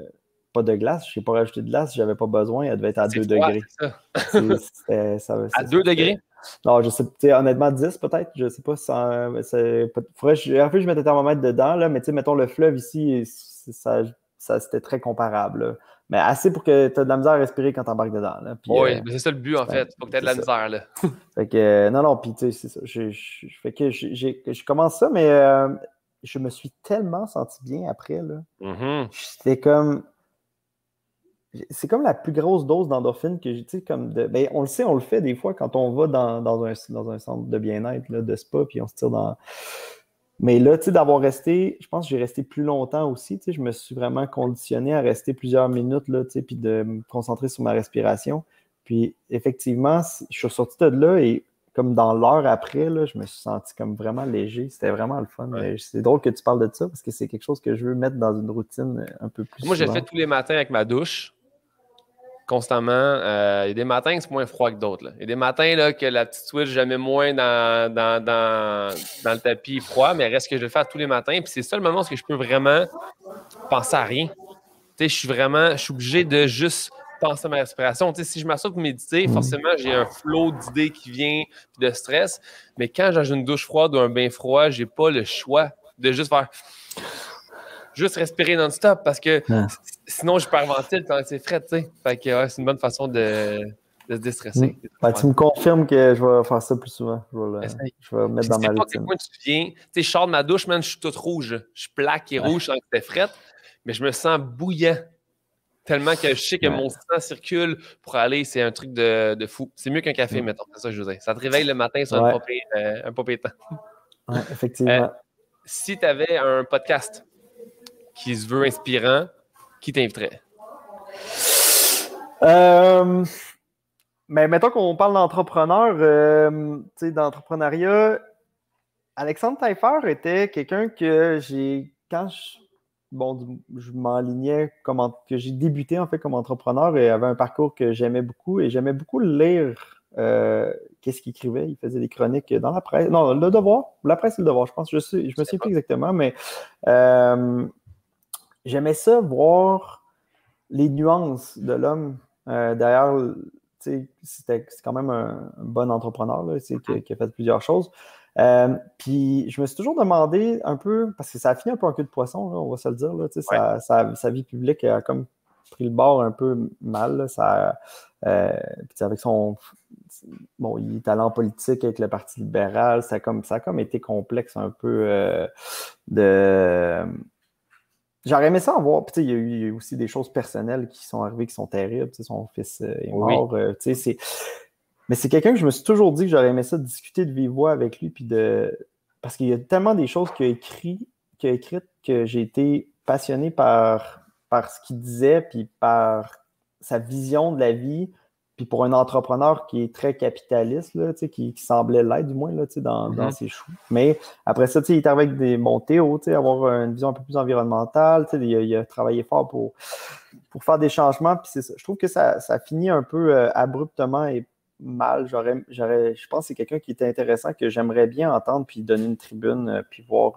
Pas de glace, je n'ai pas rajouté de glace, j'avais pas besoin, elle devait être à 2 degrés. À 2 degrés? Non, je sais, honnêtement, 10 peut-être, je sais pas. Faudrait je mettais un thermomètre dedans, là, mais mettons le fleuve ici, c'était très comparable. Là. Mais assez pour que tu aies de la misère à respirer quand tu embarques dedans. Là. Puis, oui, mais c'est ça le but en fait. Faut que tu aies de la misère. Là. Fait que, non, puis tu sais, c'est ça. Je commence ça, mais je me suis tellement senti bien après. Là. C'était comme. C'est comme la plus grosse dose d'endorphine que j'ai, on le sait, on le fait des fois quand on va dans un centre de bien-être, là, de spa, puis on se tire dans... Mais là, d'avoir resté, je pense que j'ai resté plus longtemps aussi, je me suis vraiment conditionné à rester plusieurs minutes, là, puis de me concentrer sur ma respiration. Puis, effectivement, je suis sorti de là et comme dans l'heure après, là, je me suis senti comme vraiment léger. C'était vraiment le fun. Ouais. C'est drôle que tu parles de ça parce que c'est quelque chose que je veux mettre dans une routine un peu plus Moi, souvent. je le fais tous les matins avec ma douche. Constamment. Il y a des matins que c'est moins froid que d'autres. Il y a des matins là, que la petite switch, je mets moins dans le tapis froid, mais il reste que je le fais tous les matins. Puis c'est ça le moment où je peux vraiment penser à rien. Je suis obligé de juste penser à ma respiration. Si je m'assois pour méditer, forcément, j'ai un flot d'idées qui vient puis de stress. Mais quand j'ai une douche froide ou un bain froid, j'ai pas le choix de juste faire... Juste respirer non-stop parce que Sinon, je hyperventile quand c'est frais, tu sais. Fait que ouais, c'est une bonne façon de se déstresser. Tu me confirmes que je vais faire ça plus souvent. Je vais mettre Je dans sais ma pas à routine. quel point tu viens. Tu sais, je sors de ma douche, man, je suis toute rouge. Je suis plaque et rouge sans que c'était frette, mais je me sens bouillant. Tellement que je sais que mon sang circule pour aller, c'est un truc de fou. C'est mieux qu'un café, mettons. C'est ça que je veux dire. Ça te réveille le matin sur un papier temps. Ouais, effectivement. Si tu avais un podcast qui se veut inspirant, qui t'inviterait? Mais mettons qu'on parle d'entrepreneur, d'entrepreneuriat, Alexandre Taillefer était quelqu'un que quand je m'enlignais que j'ai débuté en fait comme entrepreneur et avait un parcours que j'aimais beaucoup et j'aimais beaucoup lire qu'est-ce qu'il écrivait. Il faisait des chroniques dans la presse. Non, Le Devoir, la presse et Le Devoir, je pense. Je me souviens plus exactement, mais j'aimais ça, voir les nuances de l'homme derrière. C'est quand même un bon entrepreneur là, qui a fait plusieurs choses. Puis je me suis toujours demandé un peu, parce que ça a fini un peu en queue de poisson, là, on va se le dire, là, sa vie publique a comme pris le bord un peu mal. Là, puis avec il est allé en politique avec le Parti libéral, ça a comme été complexe un peu J'aurais aimé ça en voir. Puis, il y a eu aussi des choses personnelles qui sont arrivées qui sont terribles. Son fils est mort. Mais c'est quelqu'un que je me suis toujours dit que j'aurais aimé ça discuter de vive voix avec lui. Parce qu'il y a tellement des choses qu'il a écrites que j'ai été passionné par ce qu'il disait, puis par sa vision de la vie. Puis pour un entrepreneur qui est très capitaliste, là, qui semblait l'être du moins là, dans ses choux. Mais après ça, il est arrivé avec des bons Théo, avoir une vision un peu plus environnementale. Il a travaillé fort pour faire des changements. Puis c'est ça. Je trouve que ça finit un peu abruptement et mal. Je pense que c'est quelqu'un qui était intéressant, que j'aimerais bien entendre, puis donner une tribune, puis voir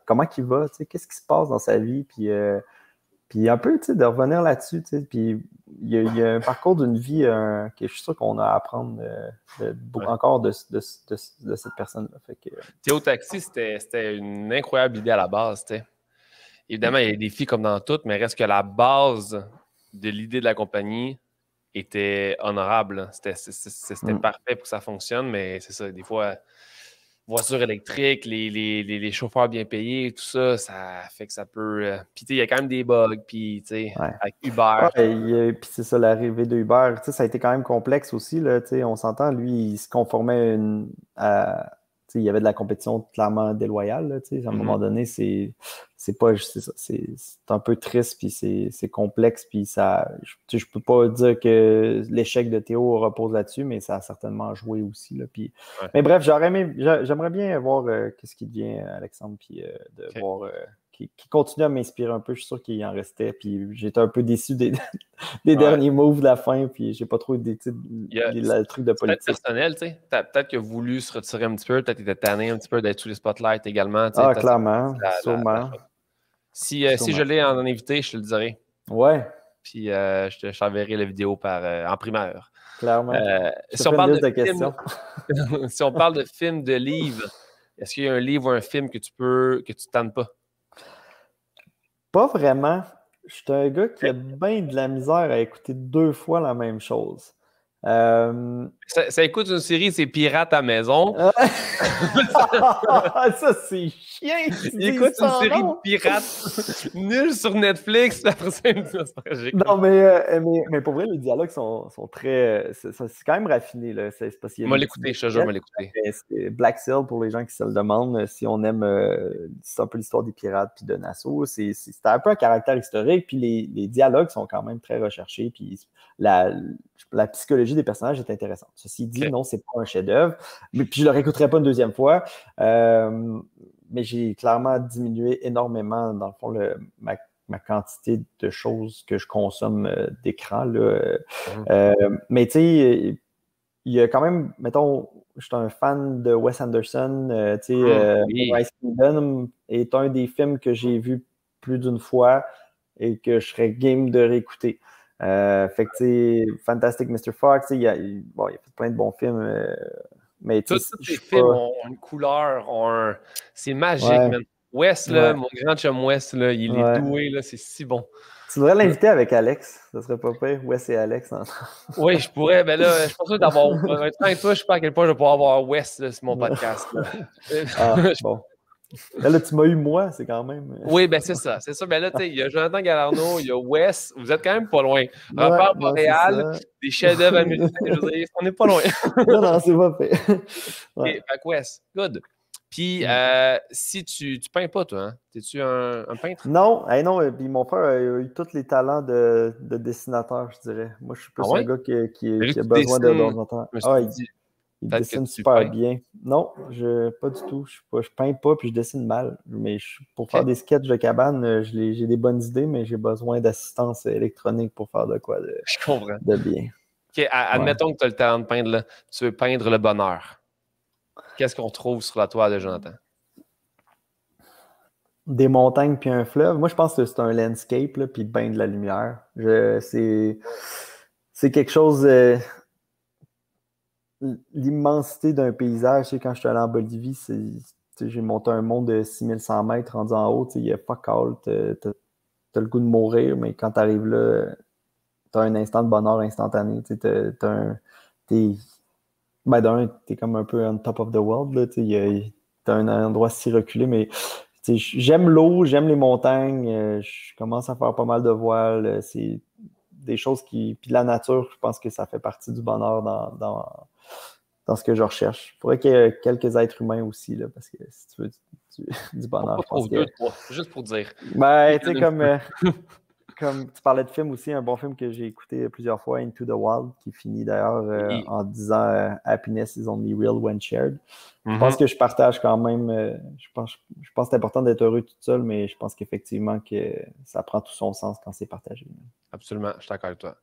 comment il va, qu'est-ce qui se passe dans sa vie, puis un peu, de revenir là-dessus, puis il y a un parcours d'une vie que je suis sûr qu'on a à apprendre encore de cette personne-là. Théo Taxi, c'était une incroyable idée à la base, t'sais. Évidemment, il y a des défis comme dans tout, mais reste que la base de l'idée de la compagnie était honorable. C'était parfait pour que ça fonctionne, mais c'est ça, des fois, voitures électriques, les chauffeurs bien payés, tout ça, ça fait que ça peut... Puis, il y a quand même des bugs, puis, avec Uber... Puis c'est ça, l'arrivée de Uber, ça a été quand même complexe aussi, là, on s'entend, lui, il se conformait il y avait de la compétition clairement déloyale, là, à un moment donné, c'est un peu triste, puis c'est complexe, puis je peux pas dire que l'échec de Théo repose là-dessus, mais ça a certainement joué aussi, là, puis... Mais bref, j'aimerais bien voir qu'est-ce qui devient Alexandre, puis voir... Qui continue à m'inspirer un peu, je suis sûr qu'il en restait, puis j'étais un peu déçu des derniers moves de la fin, puis j'ai pas trop le truc de politique. Peut-être personnel, tu sais. Peut-être qu'il a voulu se retirer un petit peu, peut-être qu'il était tanné un petit peu d'être sous les spotlights également. Clairement, sûrement. Si je l'ai en invité, je te le dirai. Ouais. Puis je t'enverrai la vidéo en primeur. Clairement. Si on parle de questions. Si on parle de films, de livres, est-ce qu'il y a un livre ou un film que tu ne tannes pas? Pas vraiment. Je suis un gars qui a bien de la misère à écouter 2 fois la même chose. Ça écoute une série, c'est Pirates à maison. Ça, c'est chiant! Il écoute une série de pirates nulle sur Netflix. Après ça, non, mais pour vrai, les dialogues sont très... c'est quand même raffiné. Là. C'est moi l'écouter, je te jure, moi l'écouter. C'est Black Sail, pour les gens qui se le demandent, si on aime c'est un peu l'histoire des pirates puis de Nassau. C'est un peu un caractère historique, puis les dialogues sont quand même très recherchés, puis la psychologie des personnages est intéressante. Ceci dit, non, c'est pas un chef-d'œuvre. Puis je le réécouterai pas une deuxième fois. Mais j'ai clairement diminué énormément, dans le fond, ma quantité de choses que je consomme d'écran. Mais tu sais, il y a quand même, mettons, je suis un fan de Wes Anderson. Rise Kingdom est un des films que j'ai vu plus d'une fois et que je serais game de réécouter. Fait que, tu sais, Fantastic Mr. Fox, il a fait plein de bons films. Mais tous ces films ont une couleur, c'est magique, man. Wes, là, mon grand chum Wes, là, il est doué, là, c'est si bon. Tu devrais l'inviter avec Alex. Ça serait pas pire. Wes et Alex. Oui, je pourrais. Mais là, je suis pas sûr d'avoir. Avec toi, je sais pas à quel point je vais pouvoir avoir Wes là, sur mon podcast. Bon. Là, tu m'as eu moi, c'est quand même. Oui, ben c'est ça. C'est ça. Ben là, tu sais, il y a Jonathan Galarno, il y a Wes. Vous êtes quand même pas loin. Repère Montréal, des chefs-d'œuvre américains, je veux dire, on n'est pas loin. Non, c'est pas fait. Ouais. Okay, fait que Wes, good. Puis, si tu peins pas, toi, hein? T'es-tu un peintre? Non, non. Puis mon frère a eu tous les talents de dessinateur, je dirais. Moi, je suis plus un gars qui a besoin d'ordinateur. Il dessine super bien. Non, pas du tout. Je peins pas puis je dessine mal. Mais pour faire des sketchs de cabane, j'ai des bonnes idées, mais j'ai besoin d'assistance électronique pour faire de quoi de bien. OK, admettons que tu as le talent de peindre, là. Tu veux peindre le bonheur. Qu'est-ce qu'on trouve sur la toile de Jonathan? Des montagnes puis un fleuve. Moi, je pense que c'est un landscape, là, puis ben de la lumière. C'est quelque chose... l'immensité d'un paysage. Tu sais, quand je suis allé en Bolivie, j'ai monté un mont de 6100 mètres rendu en haut. Il y a fuck all. T'as le goût de mourir, mais quand tu arrives là, t'as un instant de bonheur instantané. T'es comme un peu on top of the world. Là, t'as un endroit si reculé, mais j'aime l'eau, j'aime les montagnes, je commence à faire pas mal de voiles. C'est des choses qui... Puis la nature, je pense que ça fait partie du bonheur dans ce que je recherche. Il faudrait qu'il y ait quelques êtres humains aussi, là, parce que si tu veux du bonheur, je pense que... Juste pour dire. Ben, tu sais, comme tu parlais de film aussi, un bon film que j'ai écouté plusieurs fois, Into the Wild, qui finit d'ailleurs en disant Happiness is only real when shared. Je pense que je partage quand même, je pense que c'est important d'être heureux tout seul, mais je pense qu'effectivement que ça prend tout son sens quand c'est partagé. Absolument, je suis d'accord avec toi.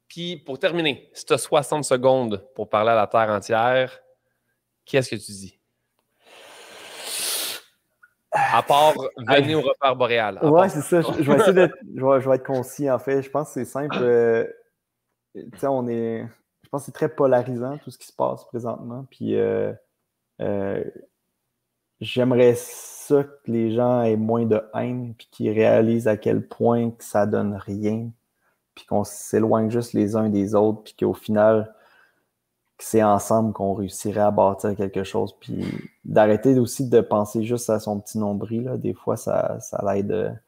Puis pour terminer, si tu as 60 secondes pour parler à la Terre entière, qu'est-ce que tu dis? À part venir au repère boréal. Ouais, c'est ça. Je vais essayer je vais être concis, en fait. Je pense que c'est simple. Tu sais, je pense que c'est très polarisant, tout ce qui se passe présentement. Puis j'aimerais ça que les gens aient moins de haine, puis qu'ils réalisent à quel point que ça donne rien, puis qu'on s'éloigne juste les uns des autres, puis qu'au final, c'est ensemble qu'on réussirait à bâtir quelque chose, puis d'arrêter aussi de penser juste à son petit nombril, là. Des fois, ça l'aide.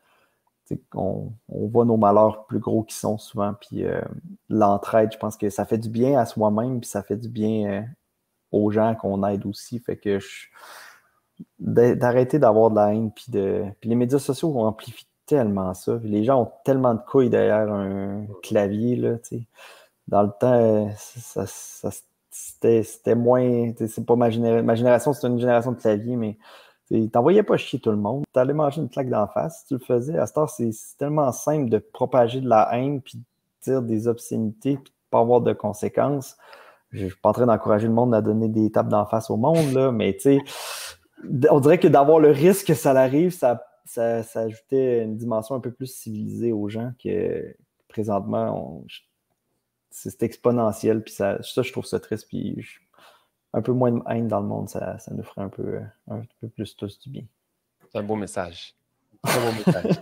On voit nos malheurs plus gros qu'ils sont souvent, puis l'entraide, je pense que ça fait du bien à soi-même, puis ça fait du bien aux gens qu'on aide aussi. Fait que d'arrêter d'avoir de la haine, puis les médias sociaux amplifient tellement ça. Puis les gens ont tellement de couilles derrière un clavier, là, tu sais. Dans le temps, c'était moins... C'est pas ma génération, c'est une génération de clavier, mais t'envoyais pas chier tout le monde. T'allais manger une claque d'en face si tu le faisais. À ce temps, c'est tellement simple de propager de la haine, puis de dire des obscénités, puis de pas avoir de conséquences. Je suis pas en train d'encourager le monde à donner des tapes d'en face au monde, là, mais tu sais, on dirait que d'avoir le risque que ça arrive, ça ajoutait une dimension un peu plus civilisée aux gens que présentement, c'est exponentiel, puis ça, je trouve ça triste, puis un peu moins de haine dans le monde, ça nous ferait un peu plus tous du bien. C'est un beau message. C'est un beau message.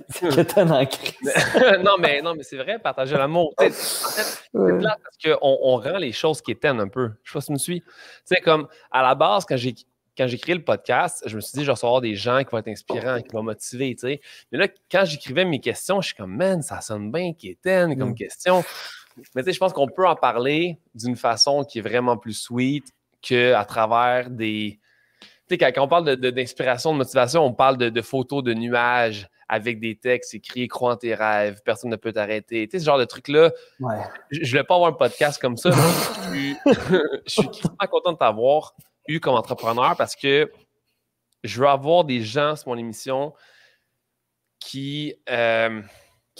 Non, mais c'est vrai, partager l'amour. En fait, c'est plate parce qu'on rend les choses qui éteignent un peu. Je sais pas si tu me suis. Tu sais, comme à la base, quand j'ai créé le podcast, je me suis dit, je vais recevoir des gens qui vont être inspirants, qui vont motiver, tu sais. Mais là, quand j'écrivais mes questions, je suis comme, man, ça sonne bien qui éteigne comme question. Mais tu sais, je pense qu'on peut en parler d'une façon qui est vraiment plus sweet qu'à travers des... Tu sais, quand on parle d'inspiration, de motivation, on parle de photos de nuages avec des textes écrits « Crois en tes rêves, personne ne peut t'arrêter ». Tu sais, ce genre de truc-là, je ne voulais pas avoir un podcast comme ça, mais je suis très content de t'avoir eu comme entrepreneur parce que je veux avoir des gens sur mon émission qui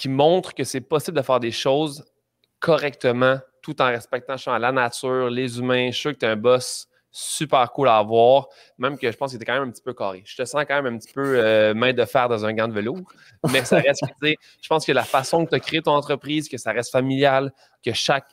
montrent que c'est possible de faire des choses correctement tout en respectant la nature, les humains. Je suis sûr que tu es un boss super cool à avoir, même que je pense que tu es quand même un petit peu carré. Je te sens quand même un petit peu main de fer dans un gant de velours, mais ça reste, je pense que la façon que tu as créé ton entreprise, que ça reste familial, que chaque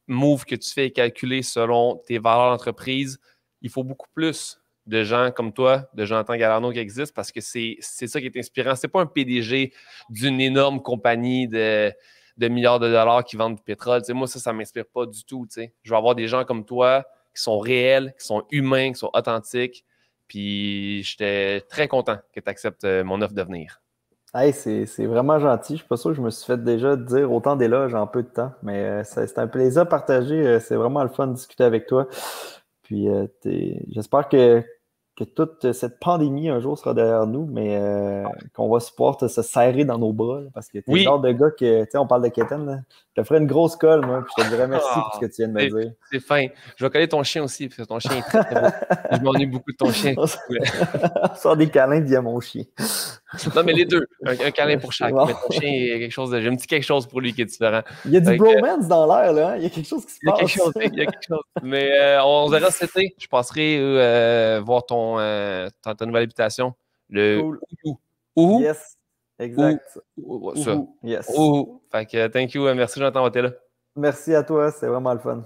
move que tu fais est calculé selon tes valeurs d'entreprise, il faut beaucoup plus de gens comme toi, de Jonathan Galarno qui existent parce que c'est ça qui est inspirant. C'est pas un PDG d'une énorme compagnie de milliards de dollars qui vendent du pétrole. T'sais, moi, ça m'inspire pas du tout. T'sais. Je veux avoir des gens comme toi qui sont réels, qui sont humains, qui sont authentiques. Puis j'étais très content que tu acceptes mon offre de venir. Hey, c'est vraiment gentil. Je suis pas sûr que je me suis fait déjà dire autant d'éloges en peu de temps, mais c'est un plaisir partagé. C'est vraiment le fun de discuter avec toi. Puis j'espère que toute cette pandémie un jour sera derrière nous, mais qu'on va se pouvoir se serrer dans nos bras, là, parce que tu es le Oui. genre de gars que, tu sais, on parle de Kéten, là, je te ferais une grosse colle, moi, puis je te dirais merci pour ce que tu viens de me dire. C'est fin. Je vais coller ton chien aussi, parce que ton chien est très, très beau. Je m'ennuie beaucoup de ton chien. On sort des câlins via mon chien. Non, mais les deux. Un câlin pour chaque. Bon. Mais ton chien, il y a quelque chose j'ai un petit quelque chose pour lui qui est différent. Il y a du Fait que, bromance dans l'air, là. Hein? Il y a quelque chose qui se il y a quelque passe. chose. Il y a quelque chose. Mais on se verra cet été. Je passerai voir ta nouvelle habitation. Le Cool. Ouhou. Yes, exact. Ça. Yes. Ouhou. Fait que thank you. Merci, Jonathan, on va être là. Merci à toi, c'est vraiment le fun.